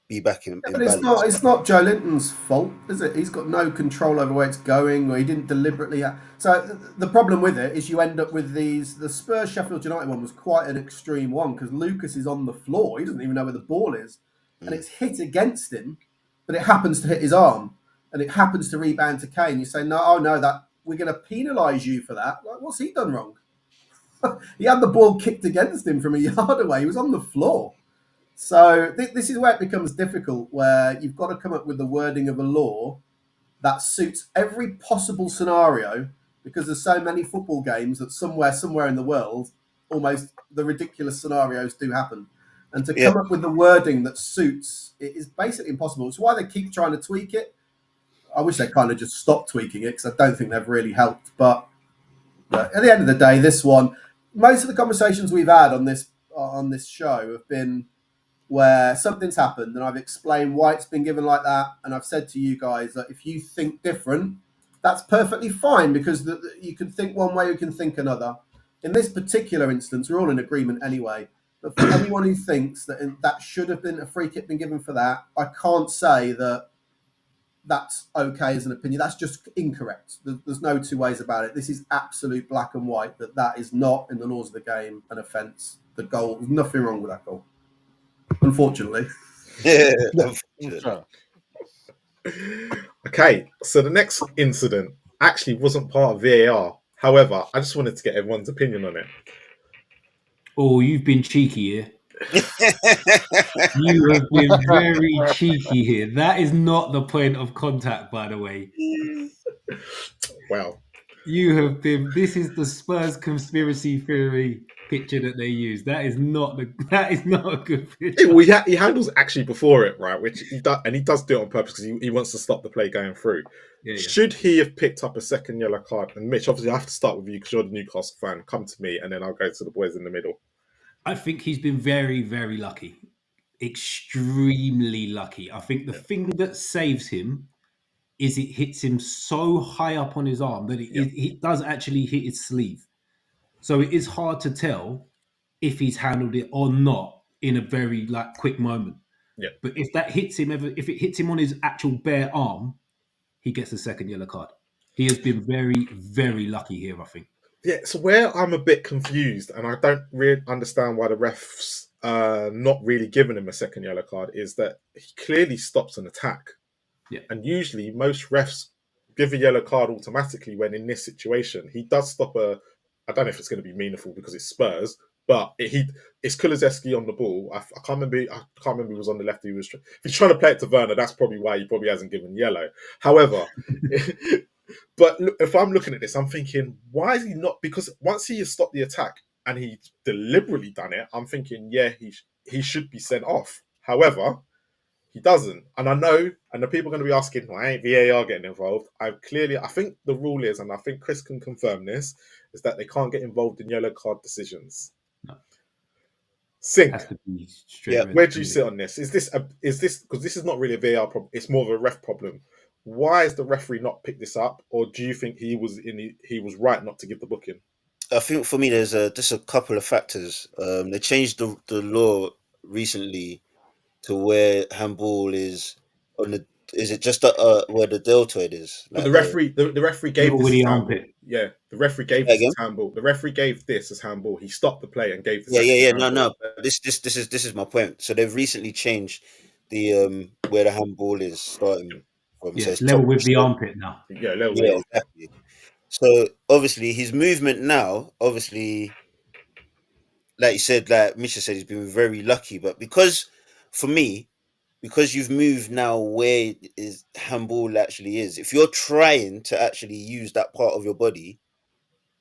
[SPEAKER 2] be back in
[SPEAKER 3] But
[SPEAKER 2] balance.
[SPEAKER 3] it's not Joe Linton's fault, is it? He's got no control over where it's going, or he didn't deliberately. So the problem with it is you end up with these. The Spurs Sheffield United one was quite an extreme one because Lucas is on the floor. He doesn't even know where the ball is, and it's hit against him, but it happens to hit his arm, and it happens to rebound to Kane. You say, no, oh no, that we're going to penalise you for that. Like, what's he done wrong? He had the ball kicked against him from a yard away. He was on the floor. So this is where it becomes difficult, where you've got to come up with the wording of a law that suits every possible scenario, because there's so many football games that somewhere in the world, almost the ridiculous scenarios do happen. And to
[SPEAKER 2] Yeah,
[SPEAKER 3] come up with the wording that suits it is basically impossible. It's why they keep trying to tweak it. I wish they kind of just stopped tweaking it because I don't think they've really helped. But at the end of the day, this one, most of the conversations we've had on this show have been where something's happened and I've explained why it's been given like that. And I've said to you guys that if you think different, that's perfectly fine, because you can think one way, you can think another. In this particular instance, we're all in agreement anyway. But for anyone who thinks that should have been a free kick been given for that, I can't say that that's okay as an opinion. That's just incorrect. There's no two ways about it. This is absolute black and white, that is not, in the laws of the game, an offence. The goal, there's nothing wrong with that goal, unfortunately.
[SPEAKER 2] yeah.
[SPEAKER 5] Sure.
[SPEAKER 1] Okay, so the next incident actually wasn't part of VAR. However, I just wanted to get everyone's opinion on it.
[SPEAKER 4] Oh, you've been cheeky here. You have been very cheeky here. That is not the point of contact, by the way.
[SPEAKER 1] Well,
[SPEAKER 4] You have been. This is the Spurs conspiracy theory picture that they use. That is not a good picture.
[SPEAKER 1] well, he handles actually before it, right? Which he does, and he does do it on purpose because he wants to stop the play going through.
[SPEAKER 4] Yeah.
[SPEAKER 1] Should he have picked up a second yellow card? And Mitch, obviously, I have to start with you because you're the Newcastle fan. Come to me, and then I'll go to the boys in the middle.
[SPEAKER 4] I think he's been very, very lucky. Extremely lucky. I think the thing that saves him is it hits him so high up on his arm that it does actually hit his sleeve. So it is hard to tell if he's handled it or not in a very quick moment.
[SPEAKER 1] Yeah.
[SPEAKER 4] But if that hits him, if it hits him on his actual bare arm, he gets a second yellow card. He has been very, very lucky here, I think.
[SPEAKER 1] Yeah, so where I'm a bit confused, and I don't really understand why the refs not really giving him a second yellow card, is that he clearly stops an attack.
[SPEAKER 4] Yeah.
[SPEAKER 1] And usually most refs give a yellow card automatically when in this situation. He does stop I don't know if it's going to be meaningful because it's Spurs, but it's Kulusevski on the ball. I can't remember who was on the left. If he's trying to play it to Werner, that's probably why he probably hasn't given yellow. However, but if I'm looking at this, I'm thinking, why is he not? Because once he has stopped the attack and he deliberately done it, I'm thinking, yeah, he should be sent off. However, he doesn't. And I know, and the people are going to be asking, why ain't VAR getting involved? I think the rule is, and I think Chris can confirm this, is that they can't get involved in yellow card decisions.
[SPEAKER 4] No.
[SPEAKER 1] Sink.
[SPEAKER 4] Has to be straight.
[SPEAKER 2] Yeah.
[SPEAKER 1] Where do you sit on this? Is this because this is not really a VAR problem? It's more of a ref problem. Why has the referee not picked this up, or do you think he was right not to give the booking?
[SPEAKER 2] I think for me, there's just a couple of factors. They changed the law recently to where handball is on the. Is it just where the deltoid is?
[SPEAKER 1] But the referee gave this as handball. Yeah, the referee gave this as handball. The referee gave this as handball. He stopped the play and gave this.
[SPEAKER 2] Yeah. No. This is my point. So they've recently changed the where the handball is starting from.
[SPEAKER 4] Yeah,
[SPEAKER 2] so it's
[SPEAKER 4] level with the armpit now.
[SPEAKER 1] Yeah, level with the armpit.
[SPEAKER 2] Exactly. So obviously his movement now, obviously, like you said, like Misha said, he's been very lucky. But because for me, because you've moved now where is handball actually is. If you're trying to actually use that part of your body,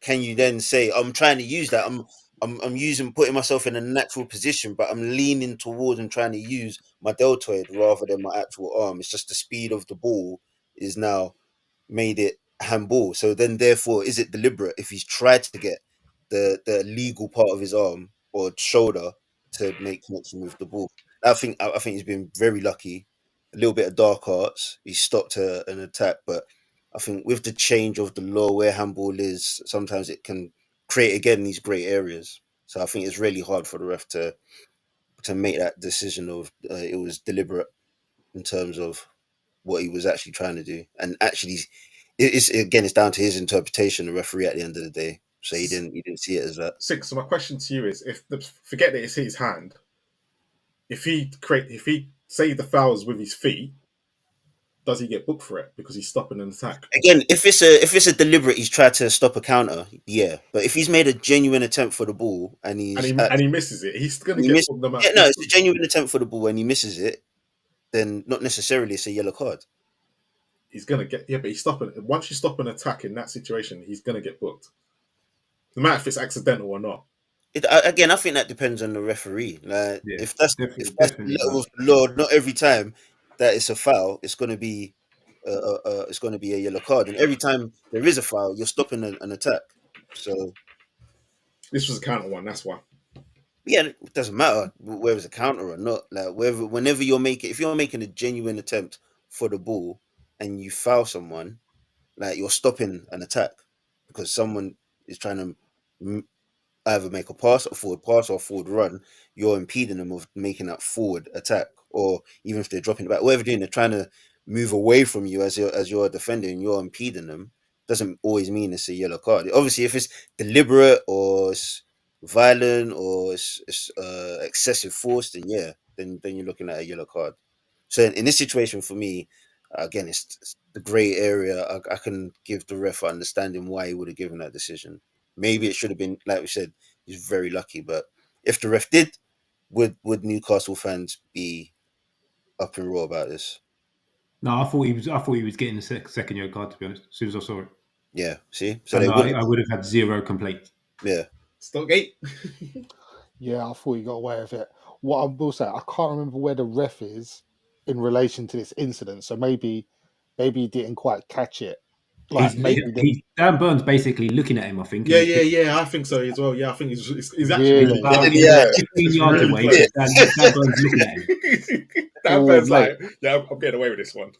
[SPEAKER 2] can you then say, I'm trying to use that? I'm putting myself in a natural position, but I'm leaning towards and trying to use my deltoid rather than my actual arm. It's just the speed of the ball is now made it handball. So then, therefore, is it deliberate if he's tried to get the legal part of his arm or shoulder to make connection with the ball? I think he's been very lucky. A little bit of dark arts. He stopped an attack, but I think with the change of the law where handball is, sometimes it can create again these grey areas. So I think it's really hard for the ref to make that decision of it was deliberate in terms of what he was actually trying to do, and actually, it's down to his interpretation, the referee, at the end of the day. So he didn't see it as that.
[SPEAKER 1] Six. So my question to you is: forget that it's his hand, if he say the foul's with his feet, does he get booked for it because he's stopping an attack?
[SPEAKER 2] Again, if it's a deliberate, he's tried to stop a counter, yeah. But if he's made a genuine attempt for the ball and he
[SPEAKER 1] misses it, he's going to get booked no matter.
[SPEAKER 2] Yeah, no, it's a genuine attempt for the ball and he misses it, then not necessarily it's a yellow card.
[SPEAKER 1] He's going to get but he's stopping. Once you stop an attack in that situation, he's going to get booked, no matter if it's accidental or not.
[SPEAKER 2] Again, I think that depends on the referee. Like, if that's the level of the law, not every time that it's a foul, it's going to be a yellow card, and every time there is a foul, you're stopping an attack. So
[SPEAKER 1] this was a counter one. That's why.
[SPEAKER 2] Yeah, it doesn't matter whether it's a counter or not. Like whenever if you're making a genuine attempt for the ball and you foul someone, like you're stopping an attack because someone is trying to either make a forward pass or a forward run. You're impeding them of making that forward attack, or even if they're dropping it back, whatever they're doing, they're trying to move away from you as you're a defender and you're impeding them. Doesn't always mean it's a yellow card. Obviously, if it's deliberate or it's violent or it's excessive force, then yeah, then you're looking at a yellow card. So in this situation, for me, again, it's the grey area. I can give the ref understanding why he would have given that decision. Maybe it should have been, like we said, he's very lucky. But if the ref did, would Newcastle fans be up in raw about this?
[SPEAKER 4] No, I thought he was getting the second yellow card, to be honest. As soon as I saw it.
[SPEAKER 2] Yeah, see? So
[SPEAKER 4] I would have had zero complaints.
[SPEAKER 2] Yeah.
[SPEAKER 1] Stockgate.
[SPEAKER 5] Yeah, I thought he got away with it. What I will say, I can't remember where the ref is in relation to this incident. So maybe he didn't quite catch it. Like
[SPEAKER 4] Dan Burns basically looking at him, I think.
[SPEAKER 1] Yeah, I think so as well. Yeah, I think he's actually
[SPEAKER 5] Really?
[SPEAKER 4] about 15 yards away. Dan Burns looking at him.
[SPEAKER 1] Dan Burns like, yeah, I'm getting away with this one.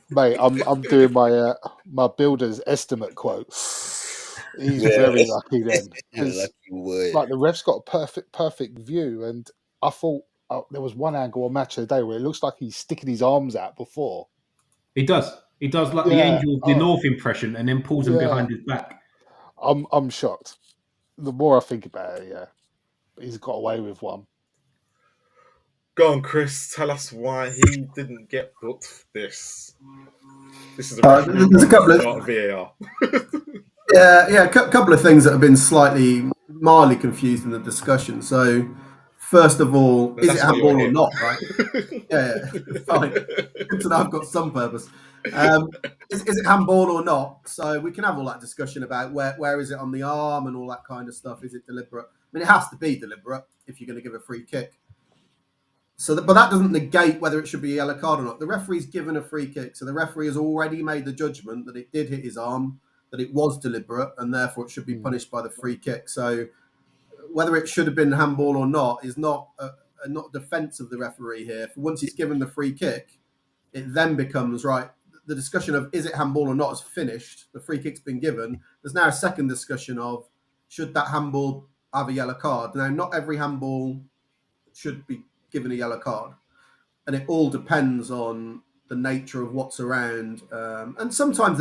[SPEAKER 5] Mate, I'm doing my my builder's estimate quote. He's very lucky then. Like the ref's got a perfect view, and I thought there was one angle on Match of the Day where it looks like he's sticking his arms out before.
[SPEAKER 4] He does like the Angel of the North impression, and then pulls him behind his back.
[SPEAKER 5] I'm shocked. The more I think about it, yeah, he's got away with one.
[SPEAKER 1] Go on, Chris. Tell us why he didn't get booked for this. This is there's a couple of VAR.
[SPEAKER 3] Yeah, a couple of things that have been mildly confused in the discussion. So, first of all, is it handball or not? Right? Yeah, fine. Good to know I've got some purpose. Is it handball or not? So we can have all that discussion about where is it on the arm and all that kind of stuff. Is it deliberate? I mean, it has to be deliberate if you're going to give a free kick. So, but that doesn't negate whether it should be a yellow card or not. The referee's given a free kick, so the referee has already made the judgment that it did hit his arm, that it was deliberate, and therefore it should be punished by the free kick. So whether it should have been handball or not is not a defence of the referee here. Once he's given the free kick, it then becomes, right, the discussion of is it handball or not is finished. The free kick's been given. There's now a second discussion of should that handball have a yellow card. Now, not every handball should be given a yellow card. And it all depends on the nature of what's around. And sometimes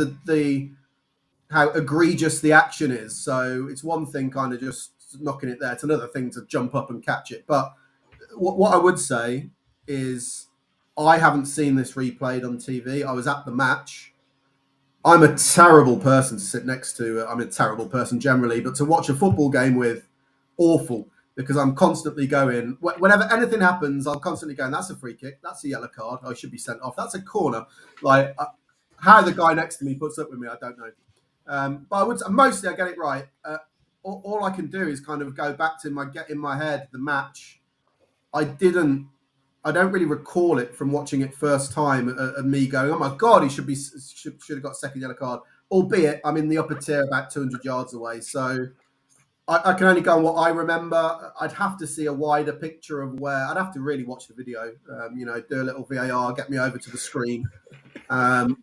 [SPEAKER 3] how egregious the action is. So it's one thing kind of just knocking it there. It's another thing to jump up and catch it. But what I would say is I haven't seen this replayed on TV. I was at the match. I'm a terrible person to sit next to. I'm a terrible person generally, but to watch a football game with, awful. because I'm constantly going. Whenever anything happens, I'm constantly going. That's a free kick. That's a yellow card. I should be sent off. That's a corner. Like how the guy next to me puts up with me, I don't know. But I would mostly I get it right. All I can do is kind of go back to get in my head the match. I don't really recall it from watching it first time and me going, oh my God, he should have got a second yellow card. Albeit I'm in the upper tier about 200 yards away. So I can only go on what I remember. I'd have to see a wider picture of I'd have to really watch the video, do a little VAR, get me over to the screen. And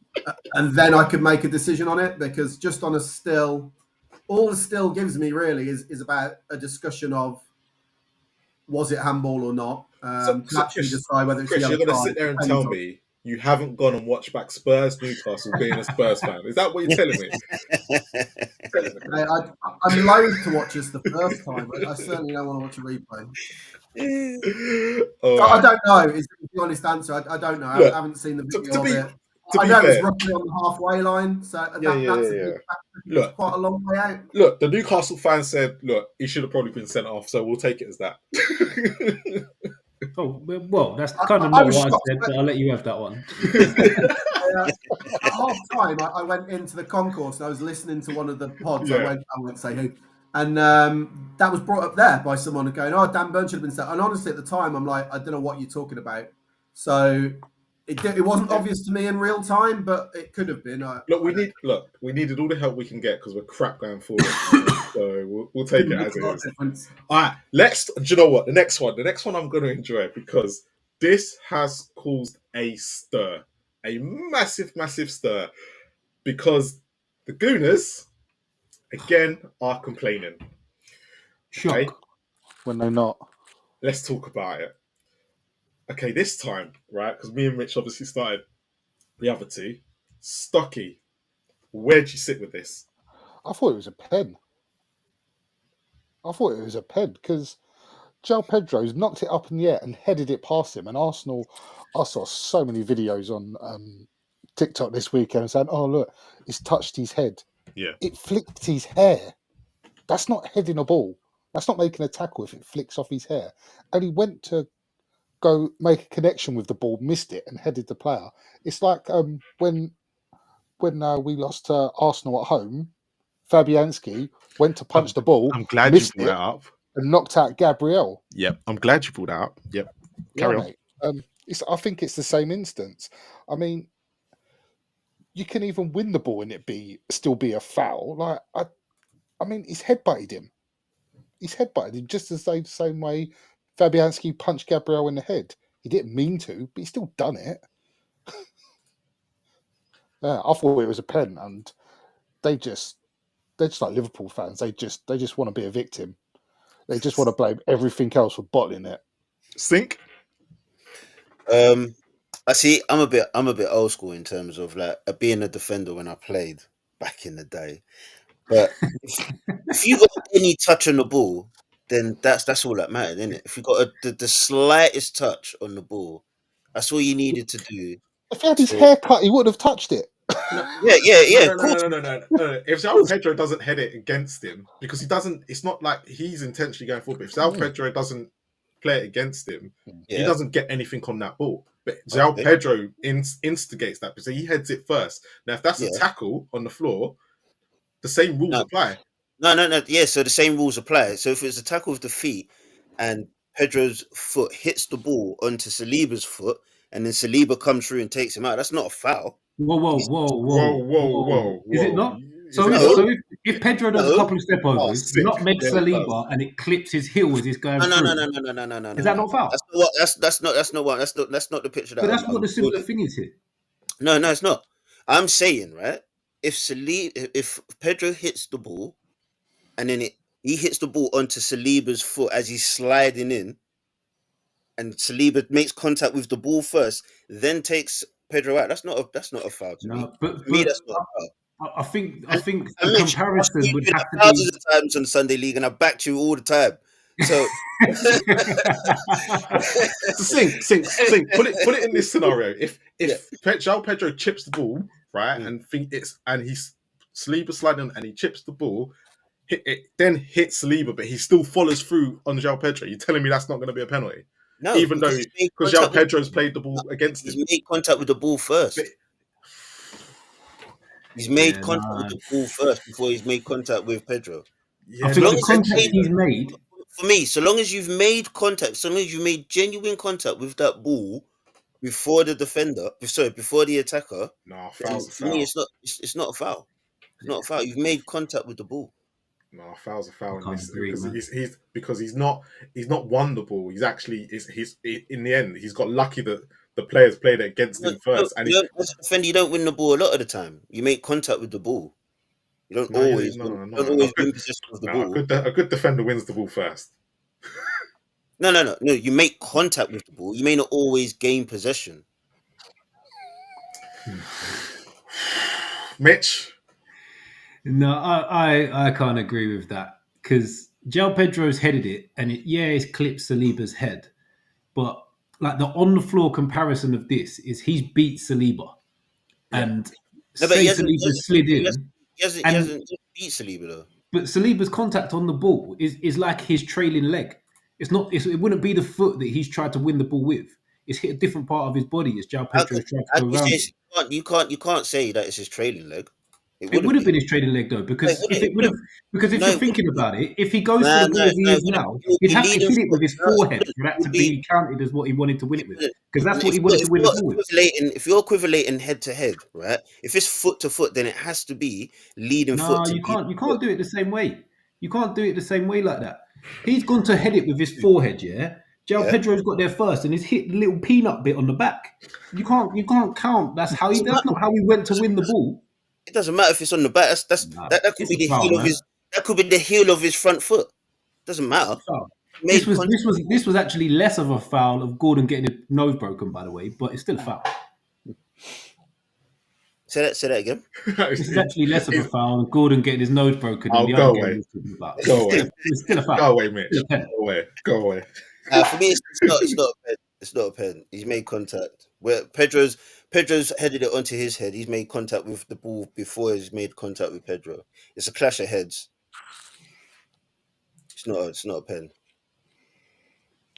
[SPEAKER 3] then I could make a decision on it, because just on a still, all the still gives me really is about a discussion of, was it handball or not? To actually decide whether it's
[SPEAKER 1] Chris,
[SPEAKER 3] yellow
[SPEAKER 1] you're going to
[SPEAKER 3] card.
[SPEAKER 1] sit there and tell me you haven't gone and watched back Spurs Newcastle being a Spurs fan. Is that what you're telling me?
[SPEAKER 3] I'm loath to watch this the first time. I certainly don't want to watch a replay. I don't know. Is the honest answer? I don't know.
[SPEAKER 1] Look,
[SPEAKER 3] I haven't seen the video of it.
[SPEAKER 1] I
[SPEAKER 3] know it's roughly on the halfway line, so
[SPEAKER 1] Look,
[SPEAKER 3] quite a long way out.
[SPEAKER 1] Look, the Newcastle fans said, look, he should have probably been sent off, so we'll take it as that.
[SPEAKER 4] Oh, well, that's kind of not what I said, but I'll let you have that one.
[SPEAKER 3] At half time, I went into the concourse and I was listening to one of the pods. I won't say who. And that was brought up there by someone going, oh, Dan Burn should have been sent. And honestly, at the time, I'm like, I don't know what you're talking about. So it wasn't obvious to me in real time, but it could have been.
[SPEAKER 1] We needed all the help we can get because we're crap going forward. So we'll take it as it is. All right, do you know what? The next one I'm going to enjoy, because this has caused a stir, a massive, massive stir, because the Gooners again are complaining.
[SPEAKER 4] Shock.
[SPEAKER 1] Okay?
[SPEAKER 5] When they're not.
[SPEAKER 1] Let's talk about it. Okay, this time, right, because me and Rich obviously started the other two. Stocky, where'd you sit with this?
[SPEAKER 5] I thought it was a pen. Because João Pedro's knocked it up in the air and headed it past him. And Arsenal, I saw so many videos on TikTok this weekend saying, oh, look, it's touched his head.
[SPEAKER 1] Yeah.
[SPEAKER 5] It flicked his hair. That's not heading a ball. That's not making a tackle if it flicks off his hair. And he went to go make a connection with the ball, missed it, and headed the player. It's like when we lost to Arsenal at home, Fabianski went to punch the ball.
[SPEAKER 1] I'm glad you brought that up.
[SPEAKER 5] And knocked out Gabriel.
[SPEAKER 1] Yep, I'm glad you brought that up. Yep, carry on.
[SPEAKER 5] Mate. I think it's the same instance. I mean, you can even win the ball and it still be a foul. Like I mean, he's headbutted him. He's headbutted him just the same way Fabianski punched Gabriel in the head. He didn't mean to, but he still done it. Yeah, I thought it was a pen, and they're just like Liverpool fans. They just want to be a victim. They just want to blame everything else for bottling it.
[SPEAKER 1] Sink.
[SPEAKER 2] I see. I'm a bit old school in terms of like being a defender when I played back in the day. But if you got any touch on the ball, then that's all that mattered, isn't it? If you got the slightest touch on the ball, that's all you needed to do.
[SPEAKER 5] If he had his hair cut, he wouldn't have touched it.
[SPEAKER 1] No. If João Pedro doesn't head it against him, because he doesn't, it's not like he's intentionally going forward. But if João Pedro doesn't play it against him, he doesn't get anything on that ball. But João Pedro instigates that, because he heads it first. Now, if that's a tackle on the floor, the same rules apply.
[SPEAKER 2] No. Yeah, so the same rules apply. So if it's a tackle with the feet and Pedro's foot hits the ball onto Saliba's foot, and then Saliba comes through and takes him out, that's not a foul.
[SPEAKER 4] Whoa. Is it not? So if Pedro does a couple of step overs, not make Saliba, and it clips his heel as he's going through.
[SPEAKER 2] No.
[SPEAKER 4] Is that not foul?
[SPEAKER 2] That's not the picture.
[SPEAKER 4] But that's what the similar thing is here.
[SPEAKER 2] No, it's not. I'm saying, right? If Pedro hits the ball, and then he hits the ball onto Saliba's foot as he's sliding in, and Saliba makes contact with the ball first, then takes Pedro out. That's not a foul to me.
[SPEAKER 4] But
[SPEAKER 2] to me, that's not a foul.
[SPEAKER 4] I think the comparison would have to be
[SPEAKER 2] thousands of times on the Sunday League, and I backed you all the time. So
[SPEAKER 1] Sink. Put it in this scenario. If João Pedro chips the ball, right, and Saliba sliding and he chips the ball, then hits Saliba, but he still follows through on João Pedro. You're telling me that's not going to be a penalty?
[SPEAKER 2] No,
[SPEAKER 1] Even though because João Pedro's played the ball against him.
[SPEAKER 2] He's made contact with the ball first.
[SPEAKER 1] But,
[SPEAKER 2] he's made contact with the ball first before he's made contact with Pedro.
[SPEAKER 4] Yeah, I think the contact he's made.
[SPEAKER 2] For me, so long as you've made contact, so long as you made genuine contact with that ball before the defender, before the attacker, for me, it's not a foul. It's not a foul. You've made contact with the ball.
[SPEAKER 1] No, foul's a foul in this because he's not won the ball. He's actually he's in the end he's got lucky that the players played it against him first.
[SPEAKER 2] And as a defender, you don't win the ball a lot of the time. You make contact with the ball. You don't always win possession of the ball.
[SPEAKER 1] A good defender wins the ball first.
[SPEAKER 2] No. You make contact with the ball. You may not always gain possession.
[SPEAKER 1] Mitch?
[SPEAKER 4] No, I can't agree with that because João Pedro's headed it and it's clipped Saliba's head. But like the on the floor comparison of this is he's beat Saliba. And Saliba slid in.
[SPEAKER 2] He hasn't beat Saliba though.
[SPEAKER 4] But Saliba's contact on the ball is like his trailing leg. It wouldn't be the foot that he's tried to win the ball with. It's hit a different part of his body as João Pedro's tried to go around.
[SPEAKER 2] You can't say that it's his trailing leg.
[SPEAKER 4] It would have been his trailing leg though, because if you're thinking about it, if he goes for the ball he is now, he'd have to hit it with his forehead for that to be counted as what he wanted to win it with. Because that's what he wanted to win the ball with.
[SPEAKER 2] If you're equivalating head to head, right? If it's foot to foot, then it has to be leading foot to
[SPEAKER 4] you can't do it the same way. You can't do it the same way like that. He's gone to head it with his forehead, João Pedro's got there first and he's hit the little peanut bit on the back. You can't count. That's not how he went to win the ball.
[SPEAKER 2] It doesn't matter if it's on the back. That could be the heel of his. That could be the heel of his front foot. Doesn't matter.
[SPEAKER 4] This was actually less of a foul of Gordon getting his nose broken, by the way, but it's still a foul.
[SPEAKER 2] Say that again.
[SPEAKER 4] This is actually less of a foul of Gordon getting his nose broken.
[SPEAKER 1] Go away.
[SPEAKER 4] It's still a foul.
[SPEAKER 1] Go away, Mitch. Go away.
[SPEAKER 2] For me, it's not a pen. He's made contact. Where Pedro's headed it onto his head. He's made contact with the ball before he's made contact with Pedro. It's a clash of heads. It's not a pen.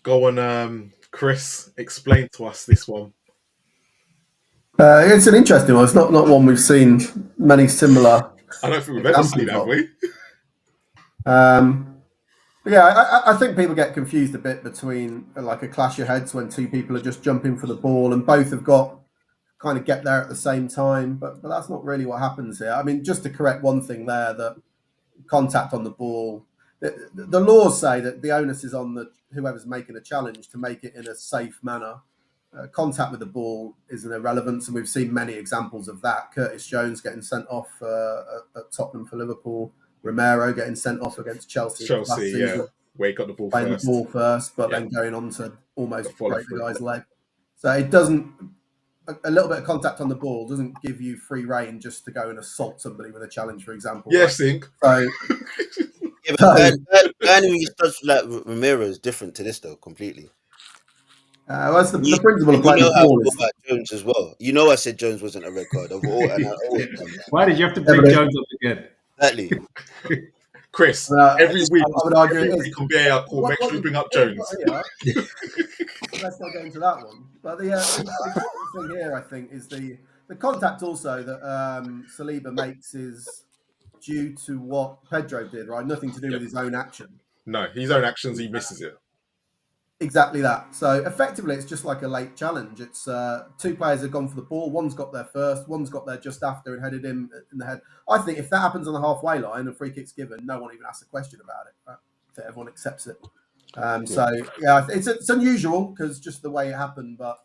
[SPEAKER 1] Go on, Chris. Explain to us this one.
[SPEAKER 3] It's an interesting one. It's not one we've seen many similar.
[SPEAKER 1] I don't think we've ever seen that, have we?
[SPEAKER 3] I think people get confused a bit between like a clash of heads when two people are just jumping for the ball and both have got kind of get there at the same time, but that's not really what happens here. I mean, just to correct one thing there, that contact on the ball, the laws say that the onus is on whoever's making a challenge to make it in a safe manner. Contact with the ball is an irrelevance, and we've seen many examples of that. Curtis Jones getting sent off at Tottenham for Liverpool. Romero getting sent off against Chelsea,
[SPEAKER 1] where he got the ball
[SPEAKER 3] playing
[SPEAKER 1] first.
[SPEAKER 3] The ball first, but then going on to almost break the guy's leg. So it doesn't. A little bit of contact on the ball doesn't give you free reign just to go and assault somebody with a challenge, for example.
[SPEAKER 1] Yes, Ink.
[SPEAKER 3] So,
[SPEAKER 2] Anyway, stuff like Romero is different to this though, completely.
[SPEAKER 3] That's the principle of playing the ball.
[SPEAKER 2] About Jones as well. You know, I said Jones wasn't a red card.
[SPEAKER 4] Why did you have to bring Jones up again?
[SPEAKER 2] Exactly.
[SPEAKER 1] Chris, every week I would argue we can VAR call. Make sure we bring up Jones.
[SPEAKER 3] Let's not get into that one. But the thing here, I think, is the contact also that Saliba makes is due to what Pedro did, right? Nothing to do with his own action.
[SPEAKER 1] No, his own actions, he misses it.
[SPEAKER 3] Exactly that. So effectively, it's just like a late challenge. It's two players have gone for the ball. One's got there first. One's got there just after and headed him in the head. I think if that happens on the halfway line and free kick's given, no one even asks a question about it. Right? So everyone accepts it. It's unusual because just the way it happened. But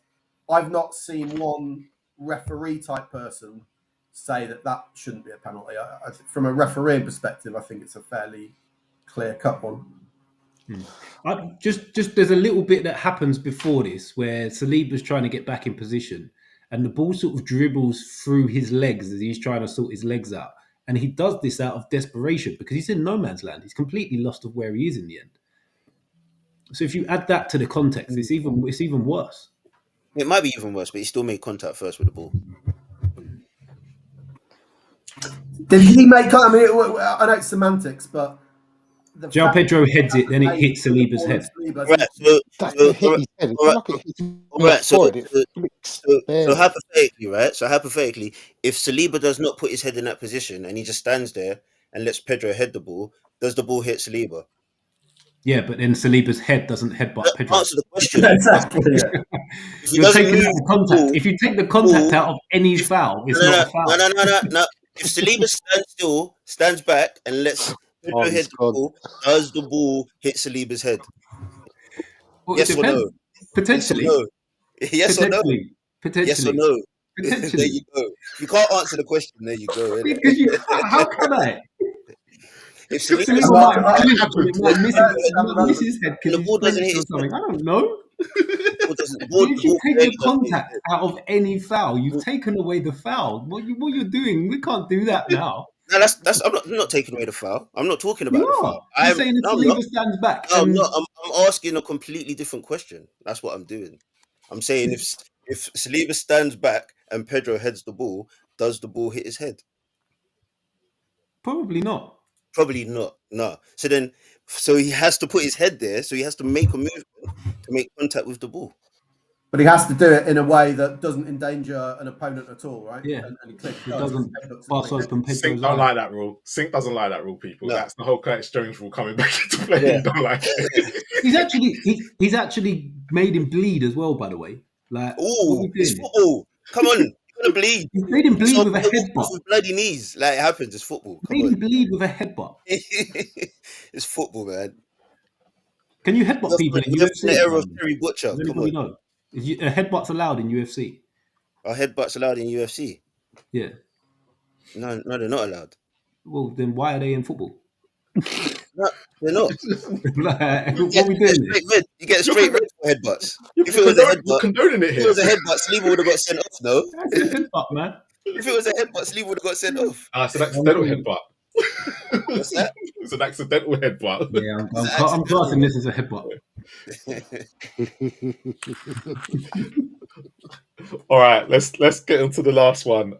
[SPEAKER 3] I've not seen one referee type person say that shouldn't be a penalty. From a refereeing perspective, I think it's a fairly clear cut one.
[SPEAKER 4] Just there's a little bit that happens before this where Saliba's trying to get back in position and the ball sort of dribbles through his legs as he's trying to sort his legs out, and he does this out of desperation because he's in no man's land. He's completely lost of where he is in the end. So if you add that to the context, it's even worse.
[SPEAKER 2] It might be even worse, but he still made contact first with the ball.
[SPEAKER 3] Did he make? I mean, I know it's semantics, but
[SPEAKER 4] João Pedro heads it, then it hits Saliba's head.
[SPEAKER 2] Right.
[SPEAKER 5] That's the hit he said. It's not like it hits him on the forehead. It flicks
[SPEAKER 2] So hypothetically, right? So hypothetically, if Saliba does not put his head in that position and he just stands there and lets Pedro head the ball, does the ball hit Saliba?
[SPEAKER 4] Yeah, but then Saliba's head doesn't headbutt Pedro.
[SPEAKER 2] Answer the question.
[SPEAKER 3] Exactly. Yeah.
[SPEAKER 4] You're taking out the contact. If you take the contact out of any foul, it's not a foul.
[SPEAKER 2] No. If Saliba stands still, stands back, and lets Pedro head the ball, does the ball hit Saliba's head?
[SPEAKER 4] Well,
[SPEAKER 2] yes or no?
[SPEAKER 4] Potentially.
[SPEAKER 2] Yes or no?
[SPEAKER 4] Potentially.
[SPEAKER 2] Yes or no?
[SPEAKER 4] Potentially.
[SPEAKER 2] There you go. You can't answer the question. There you go.
[SPEAKER 4] Because how can I?
[SPEAKER 2] If
[SPEAKER 4] Saliba might miss his head because the ball doesn't hit something. I don't know. If you take the contact out of any foul, you've taken away the foul. What you're doing, we can't do that now.
[SPEAKER 2] No, that's. I'm not taking away the foul. I'm not talking about the foul.
[SPEAKER 4] I'm saying if Saliba stands back.
[SPEAKER 2] No, I'm not. I'm asking a completely different question. That's what I'm doing. I'm saying if Saliba stands back and Pedro heads the ball, does the ball hit his head?
[SPEAKER 4] Probably not.
[SPEAKER 2] Probably not. No. So he has to put his head there. So he has to make a movement to make contact with the ball.
[SPEAKER 3] But he has to do it in a way that doesn't endanger an opponent at all, right?
[SPEAKER 4] Yeah.
[SPEAKER 3] And he
[SPEAKER 4] doesn't bust open Pedro's
[SPEAKER 1] Sink don't like that rule. Sink doesn't like that rule, people. No. That's the whole Curtis Jones rule coming back into play. Yeah. He don't like it.
[SPEAKER 4] He's actually made him bleed as well, by the way. Like,
[SPEAKER 2] it's football. Come on. You're gonna bleed.
[SPEAKER 4] He made him bleed with a headbutt.
[SPEAKER 2] With bloody knees. Like it happens. It's football.
[SPEAKER 4] Made him bleed with a headbutt.
[SPEAKER 2] It's football, man.
[SPEAKER 4] Can you headbutt people in UFC?
[SPEAKER 2] The era of Terry Butcher. Come on.
[SPEAKER 4] Know? Is a headbutt's allowed in UFC?
[SPEAKER 2] Are headbutts allowed in UFC?
[SPEAKER 4] Yeah.
[SPEAKER 2] No, they're not allowed.
[SPEAKER 4] Well, then why are they in football?
[SPEAKER 2] No, they're not.
[SPEAKER 4] What are we doing?
[SPEAKER 2] You get a straight red for headbutts.
[SPEAKER 1] If it was a headbutt, condoning it here.
[SPEAKER 2] If it was a headbutt, Saliba would have got sent off. No,
[SPEAKER 4] that's a headbutt, man.
[SPEAKER 2] If it was a headbutt, Saliba would have got sent off.
[SPEAKER 1] It's an accidental headbutt.
[SPEAKER 2] What's that?
[SPEAKER 1] It's an accidental headbutt.
[SPEAKER 4] Yeah, I'm classing this as a headbutt.
[SPEAKER 1] All right, let's get into the last one.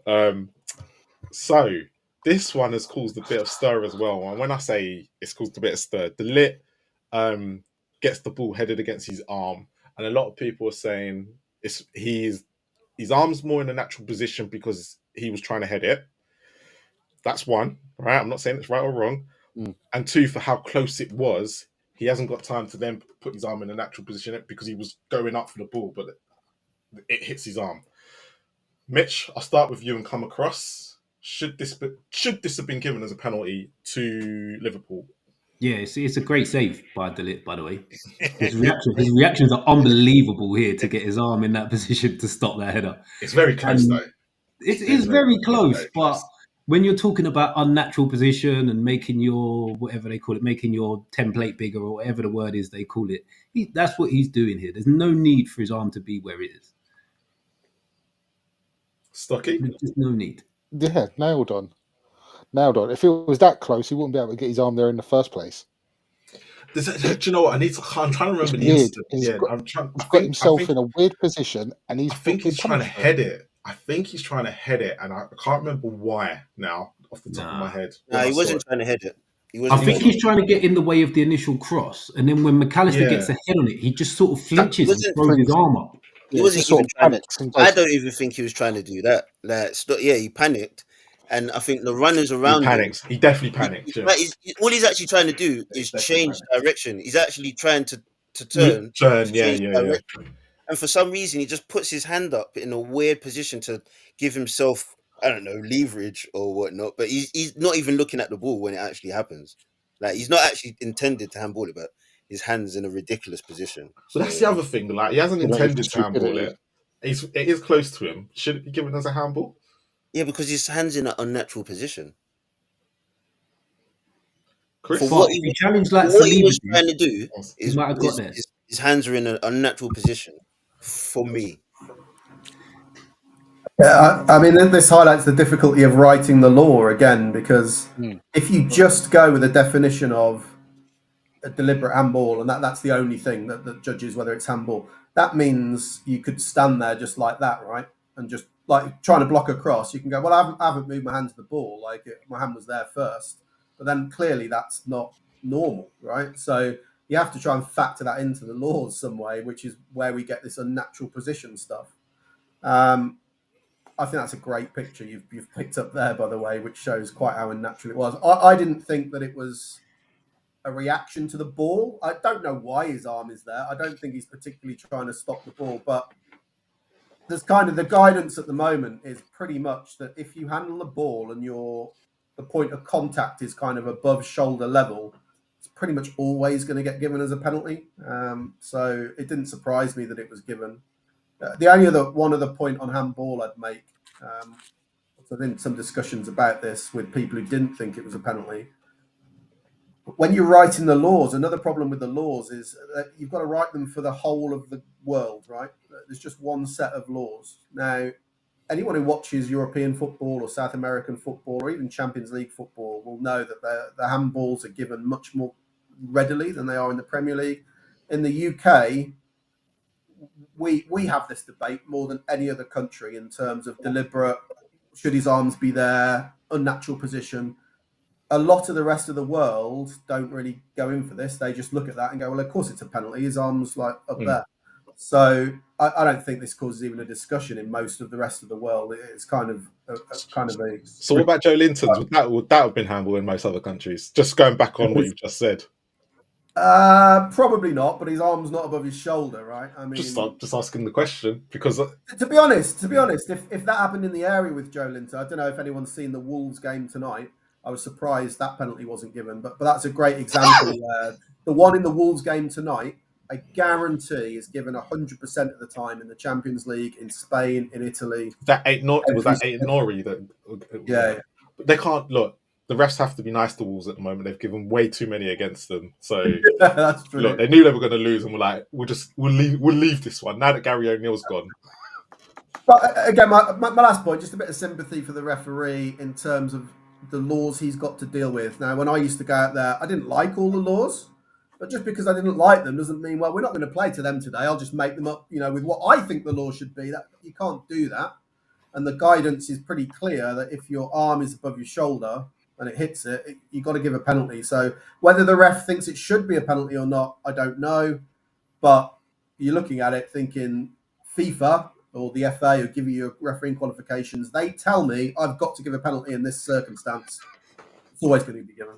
[SPEAKER 1] So this one has caused a bit of stir as well. And when I say it's caused a bit of stir, De Ligt gets the ball headed against his arm, and a lot of people are saying his arm's more in a natural position because he was trying to head it. That's one, right? I'm not saying it's right or wrong. And two, for how close it was, he hasn't got time to then put his arm in a natural position because he was going up for the ball, but it hits his arm. Mitch, I'll start with you and come across. Should this have been given as a penalty to Liverpool?
[SPEAKER 4] Yeah, it's a great save by De Ligt, by the way. His reactions are unbelievable here to get his arm in that position to stop that header.
[SPEAKER 1] It's very close, though.
[SPEAKER 4] It is very close, but when you're talking about unnatural position and making your, whatever they call it, making your template bigger or whatever the word is they call it, that's what he's doing here. There's no need for his arm to be where it is.
[SPEAKER 1] Stocky?
[SPEAKER 4] There's just no need.
[SPEAKER 5] Yeah, nailed on. If it was that close, he wouldn't be able to get his arm there in the first place.
[SPEAKER 1] Do you know what? I'm trying to remember the instant. He's
[SPEAKER 5] got himself in a weird position, and I
[SPEAKER 1] think he's trying to head it. I think he's trying to head it, and I can't remember why now off the top of my head.
[SPEAKER 2] No, he wasn't trying to head it.
[SPEAKER 4] I think he's trying to get in the way of the initial cross, and then when McAllister gets a head on it, he just sort of flinches and throws his arm up.
[SPEAKER 2] He wasn't even trying to. I don't even think he was trying to do that. He panicked, and I think the runners around him.
[SPEAKER 1] He definitely panicked.
[SPEAKER 2] All he's actually trying to do is change direction. He's actually trying to turn.
[SPEAKER 1] Yeah.
[SPEAKER 2] And for some reason, he just puts his hand up in a weird position to give himself, I don't know, leverage or whatnot. But he's not even looking at the ball when it actually happens. Like, he's not actually intended to handball it, but his hand's in a ridiculous position.
[SPEAKER 1] So that's the other thing. Like, he hasn't intended to handball it. It is close to him. Should it be given as a handball?
[SPEAKER 2] Yeah, because his hand's in an unnatural position.
[SPEAKER 1] Chris,
[SPEAKER 2] for what he was trying to do is his hands are in an unnatural position. For me.
[SPEAKER 3] Yeah, I mean, this highlights the difficulty of writing the law again, because if you just go with a definition of a deliberate handball, and that's the only thing that judges whether it's handball, that means you could stand there just like that, right? And just like trying to block a cross, you can go, well, I haven't moved my hand to the ball. Like my hand was there first. But then clearly that's not normal, right? So you have to try and factor that into the laws some way, which is where we get this unnatural position stuff. I think that's a great picture you've picked up there, by the way, which shows quite how unnatural it was. I didn't think that it was a reaction to the ball. I don't know why his arm is there. I don't think he's particularly trying to stop the ball, but there's kind of the guidance at the moment is pretty much that if you handle the ball and the point of contact is kind of above shoulder level, it's pretty much always going to get given as a penalty. So it didn't surprise me that it was given. The only one other point on handball I'd make, I've been some discussions about this with people who didn't think it was a penalty. When you're writing the laws, another problem with the laws is that you've got to write them for the whole of the world, right? There's just one set of laws. Now, anyone who watches European football or South American football or even Champions League football will know that the handballs are given much more readily than they are in the Premier League. In the UK, we have this debate more than any other country in terms of deliberate, should his arms be there, unnatural position. A lot of the rest of the world don't really go in for this. They just look at that and go, well, of course it's a penalty. His arm's like up there. So I don't think this causes even a discussion in most of the rest of the world. It's kind of a.
[SPEAKER 1] So what about Joe Linton's? Would that have been handball in most other countries? Just going back on what you've just said.
[SPEAKER 3] Probably not, but his arm's not above his shoulder, right? I mean,
[SPEAKER 1] just asking the question because
[SPEAKER 3] to be honest, if that happened in the area with Joe Linton, I don't know if anyone's seen the Wolves game tonight. I was surprised that penalty wasn't given, but that's a great example where the one in the Wolves game tonight, I guarantee, is given 100% of the time in the Champions League, in Spain, in Italy.
[SPEAKER 1] That ain't Nori that.
[SPEAKER 3] Yeah.
[SPEAKER 1] But they can't look. The refs have to be nice to Wolves at the moment. They've given way too many against them. So
[SPEAKER 3] that's true.
[SPEAKER 1] Look, they knew they were going to lose, and we're like, we'll leave this one now that Gary O'Neill's gone.
[SPEAKER 3] But again, my last point, just a bit of sympathy for the referee in terms of the laws he's got to deal with. Now, when I used to go out there, I didn't like all the laws, but just because I didn't like them doesn't mean, well, we're not going to play to them today. I'll just make them up, with what I think the law should be. That you can't do that. And the guidance is pretty clear that if your arm is above your shoulder and it hits it, you've got to give a penalty. So whether the ref thinks it should be a penalty or not, I don't know. But you're looking at it thinking FIFA or the FA who give you your refereeing qualifications, they tell me I've got to give a penalty in this circumstance. It's always going to be given.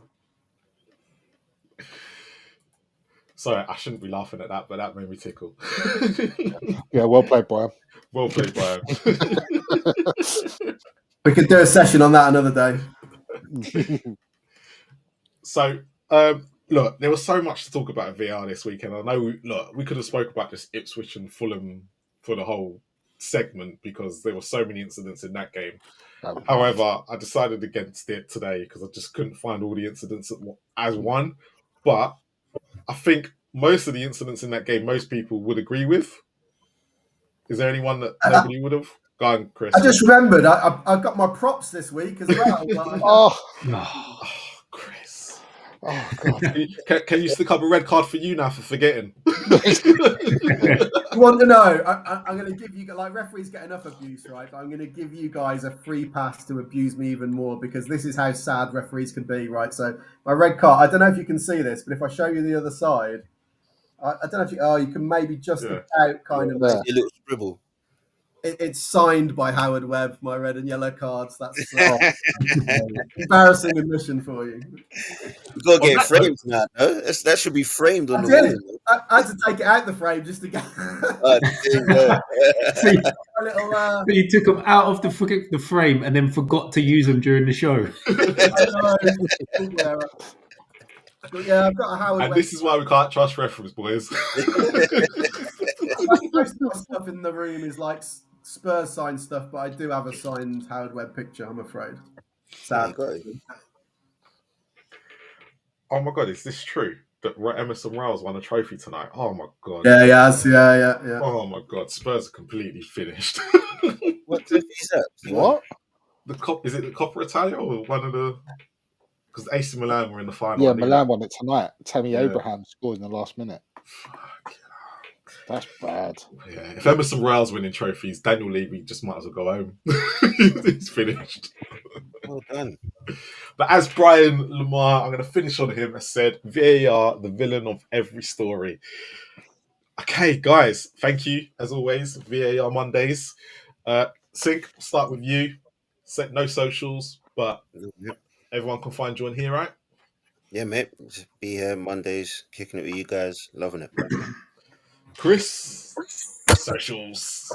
[SPEAKER 1] Sorry, I shouldn't be laughing at that, but that made me tickle.
[SPEAKER 5] Yeah, well played, Brian.
[SPEAKER 1] Well played, Brian.
[SPEAKER 3] We could do a session on that another day.
[SPEAKER 1] So, look, there was so much to talk about VAR this weekend. I know, we could have spoke about just Ipswich and Fulham for the whole segment because there were so many incidents in that game. However, I decided against it today because I just couldn't find all the incidents as one. But I think most of the incidents in that game, most people would agree with. Is there anyone that nobody would have? Go on, Chris.
[SPEAKER 3] I just remembered I got my props this week as well.
[SPEAKER 1] Chris.
[SPEAKER 5] Oh, God.
[SPEAKER 1] Can you stick up a red card for you now for forgetting?
[SPEAKER 3] You want to know? I'm going to give you, like, referees get enough abuse, right? But I'm going to give you guys a free pass to abuse me even more because this is how sad referees can be, right? So my red card, I don't know if you can see this, but if I show you the other side, I don't know if you can maybe just out kind of
[SPEAKER 2] a little scribble.
[SPEAKER 3] It's signed by Howard Webb, my red and yellow cards. That's embarrassing admission for you.
[SPEAKER 2] You've got to get it framed now, no? That should be framed on the wall.
[SPEAKER 3] I had to take it out the frame just to get...
[SPEAKER 4] So you took them out of the frame and then forgot to use them during the show.
[SPEAKER 3] Yeah, I've got a Howard
[SPEAKER 1] and
[SPEAKER 3] Webb.
[SPEAKER 1] This is why we can't trust referees, boys.
[SPEAKER 3] Most of the stuff in the room is like Spurs signed stuff, but I do have a signed Howard Webb picture, I'm afraid. Sad.
[SPEAKER 1] Oh my God, is this true? That Emerson Rouse won a trophy tonight? Oh my God.
[SPEAKER 3] Yeah.
[SPEAKER 1] Oh my God, Spurs are completely finished.
[SPEAKER 2] What trophy is that?
[SPEAKER 5] What?
[SPEAKER 1] Is it the Coppa Italia or one of the... Because AC Milan were in the final.
[SPEAKER 5] Yeah, Milan won it tonight. Tammy Abraham scored in the last minute. That's bad.
[SPEAKER 1] Yeah, if Emerson Royale's winning trophies, Daniel Levy just might as well go home. He's finished.
[SPEAKER 2] Well done.
[SPEAKER 1] But as Brian Lamar, I'm going to finish on him, has said, VAR, the villain of every story. Okay, guys, thank you, as always, VAR Mondays. Sync, start with you. Set no socials, but everyone can find you on here, right?
[SPEAKER 2] Yeah, mate. Just be here Mondays, kicking it with you guys. Loving it.
[SPEAKER 1] Chris, socials.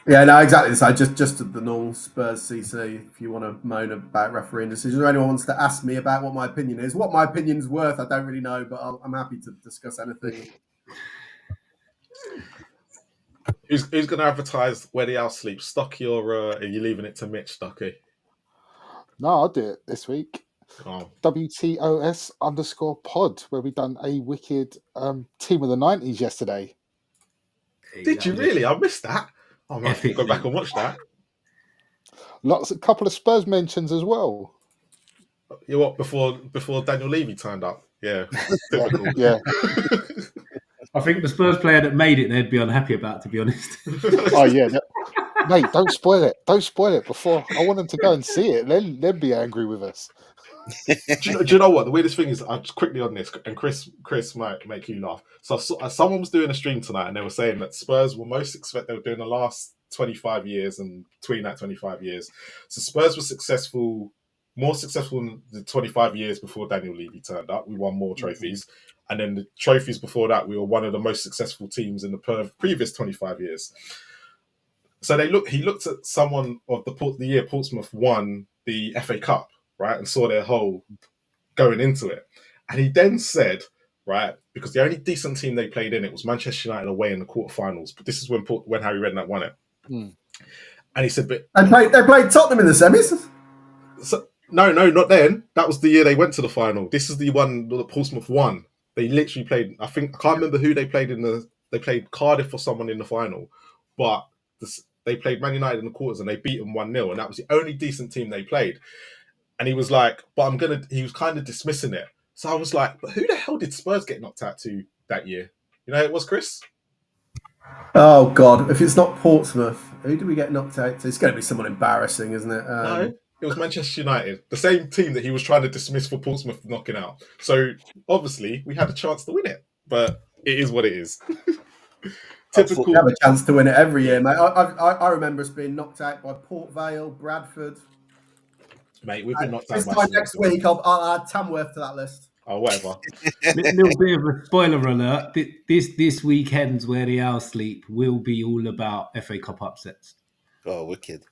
[SPEAKER 3] Yeah, no, exactly. So just the normal Spurs CC. If you want to moan about refereeing decisions, or anyone wants to ask me about what my opinion is, what my opinion's worth, I don't really know, but I'm happy to discuss anything.
[SPEAKER 1] Who's going to advertise where the owl sleeps? Stocky, or are you leaving it to Mitch, Stocky?
[SPEAKER 5] No, I'll do it this week.
[SPEAKER 1] Oh.
[SPEAKER 5] WTOS_pod, where we done a wicked team of the 90s yesterday.
[SPEAKER 1] Did you really? I missed that. I might have to go back and watch that.
[SPEAKER 5] A couple of Spurs mentions as well.
[SPEAKER 1] You what, before Daniel Levy turned up? Yeah. Typical.
[SPEAKER 5] Yeah.
[SPEAKER 4] I think the Spurs player that made it, they'd be unhappy about, to be honest.
[SPEAKER 5] Oh, yeah. Mate, don't spoil it. Don't spoil it before. I want them to go and see it. They'd be angry with us.
[SPEAKER 1] Do you know what? The weirdest thing is, I'm just quickly on this, and Chris might make you laugh. So someone was doing a stream tonight, and they were saying that Spurs were most successful. They were doing the last 25 years, and between that 25 years, so Spurs were more successful in the 25 years before Daniel Levy turned up. We won more trophies, and then the trophies before that, we were one of the most successful teams in the previous 25 years. So he looked at someone of the year Portsmouth won the FA Cup, right, and saw their whole going into it. And he then said, right, because the only decent team they played in it was Manchester United away in the quarterfinals. But this is when Harry Redknapp won it. And he said, but
[SPEAKER 3] they played Tottenham in the semis.
[SPEAKER 1] So, no, not then. That was the year they went to the final. This is the one that Portsmouth won. They literally played. I can't remember who they played They played Cardiff or someone in the final, but they played Man United in the quarters and they beat them 1-0, and that was the only decent team they played. And he was like, he was kind of dismissing it. So I was like, but who the hell did Spurs get knocked out to that year? You know, it was Chris?
[SPEAKER 3] Oh, God. If it's not Portsmouth, who did we get knocked out to? It's going to be someone embarrassing, isn't it?
[SPEAKER 1] No, it was Manchester United. The same team that he was trying to dismiss for Portsmouth knocking out. So, obviously, we had a chance to win it. But it is what it is. Typical.
[SPEAKER 3] We have a chance to win it every year, mate. I remember us being knocked out by Port Vale, Bradford.
[SPEAKER 1] Mate, we've been knocked out.
[SPEAKER 3] This time next week, I'll add Tamworth to that list.
[SPEAKER 1] Oh, whatever.
[SPEAKER 4] Little bit of a spoiler alert. This weekend's Where the Owls Sleep will be all about FA Cup upsets.
[SPEAKER 2] Oh, wicked.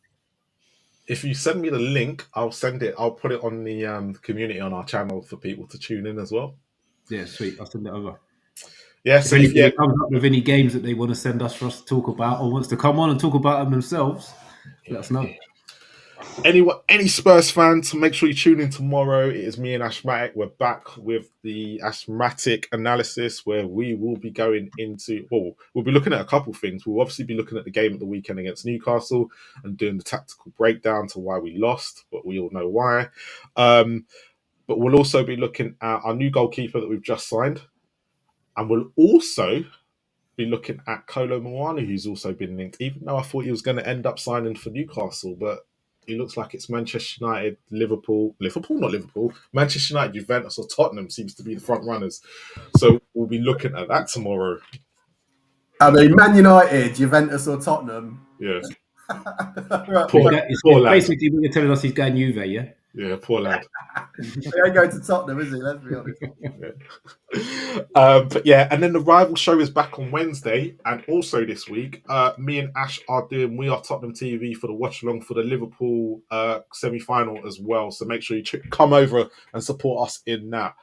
[SPEAKER 1] If you send me the link, I'll send it. I'll put it on the community on our channel for people to tune in as well.
[SPEAKER 4] Yeah, sweet. I'll send it over.
[SPEAKER 1] Yes.
[SPEAKER 4] If anybody comes up with any games that they want to send us for us to talk about, or wants to come on and talk about them themselves, let us know.
[SPEAKER 1] Any Spurs fans, make sure you tune in tomorrow. It is me and Ashmatic. We're back with the Ashmatic analysis, where we will be going into. Well, we'll be looking at a couple things. We'll obviously be looking at the game at the weekend against Newcastle and doing the tactical breakdown to why we lost, but we all know why. But we'll also be looking at our new goalkeeper that we've just signed. And we'll also be looking at Kolo Muani, who's also been linked, even though I thought he was going to end up signing for Newcastle. But it looks like it's Manchester United, Manchester United, Juventus, or Tottenham seems to be the front runners. So we'll be looking at that tomorrow.
[SPEAKER 3] I mean, Man United, Juventus, or Tottenham?
[SPEAKER 1] Yeah.
[SPEAKER 3] Poor
[SPEAKER 1] lad.
[SPEAKER 4] Basically, what you're telling us he's going Juve, yeah?
[SPEAKER 1] Yeah, poor lad.
[SPEAKER 3] He ain't going to Tottenham, is he? Let's be honest.
[SPEAKER 1] But yeah, and then the rival show is back on Wednesday, and also this week, me and Ash are doing We Are Tottenham TV for the watch along for the Liverpool semi-final as well. So make sure you come over and support us in that.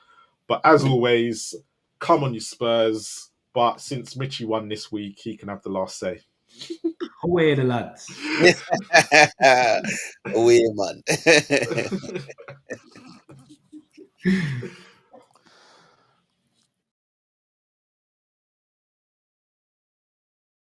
[SPEAKER 1] But as always, come on, you Spurs. But since Mitchie won this week, he can have the last say.
[SPEAKER 4] Away the lads.
[SPEAKER 2] Away, man.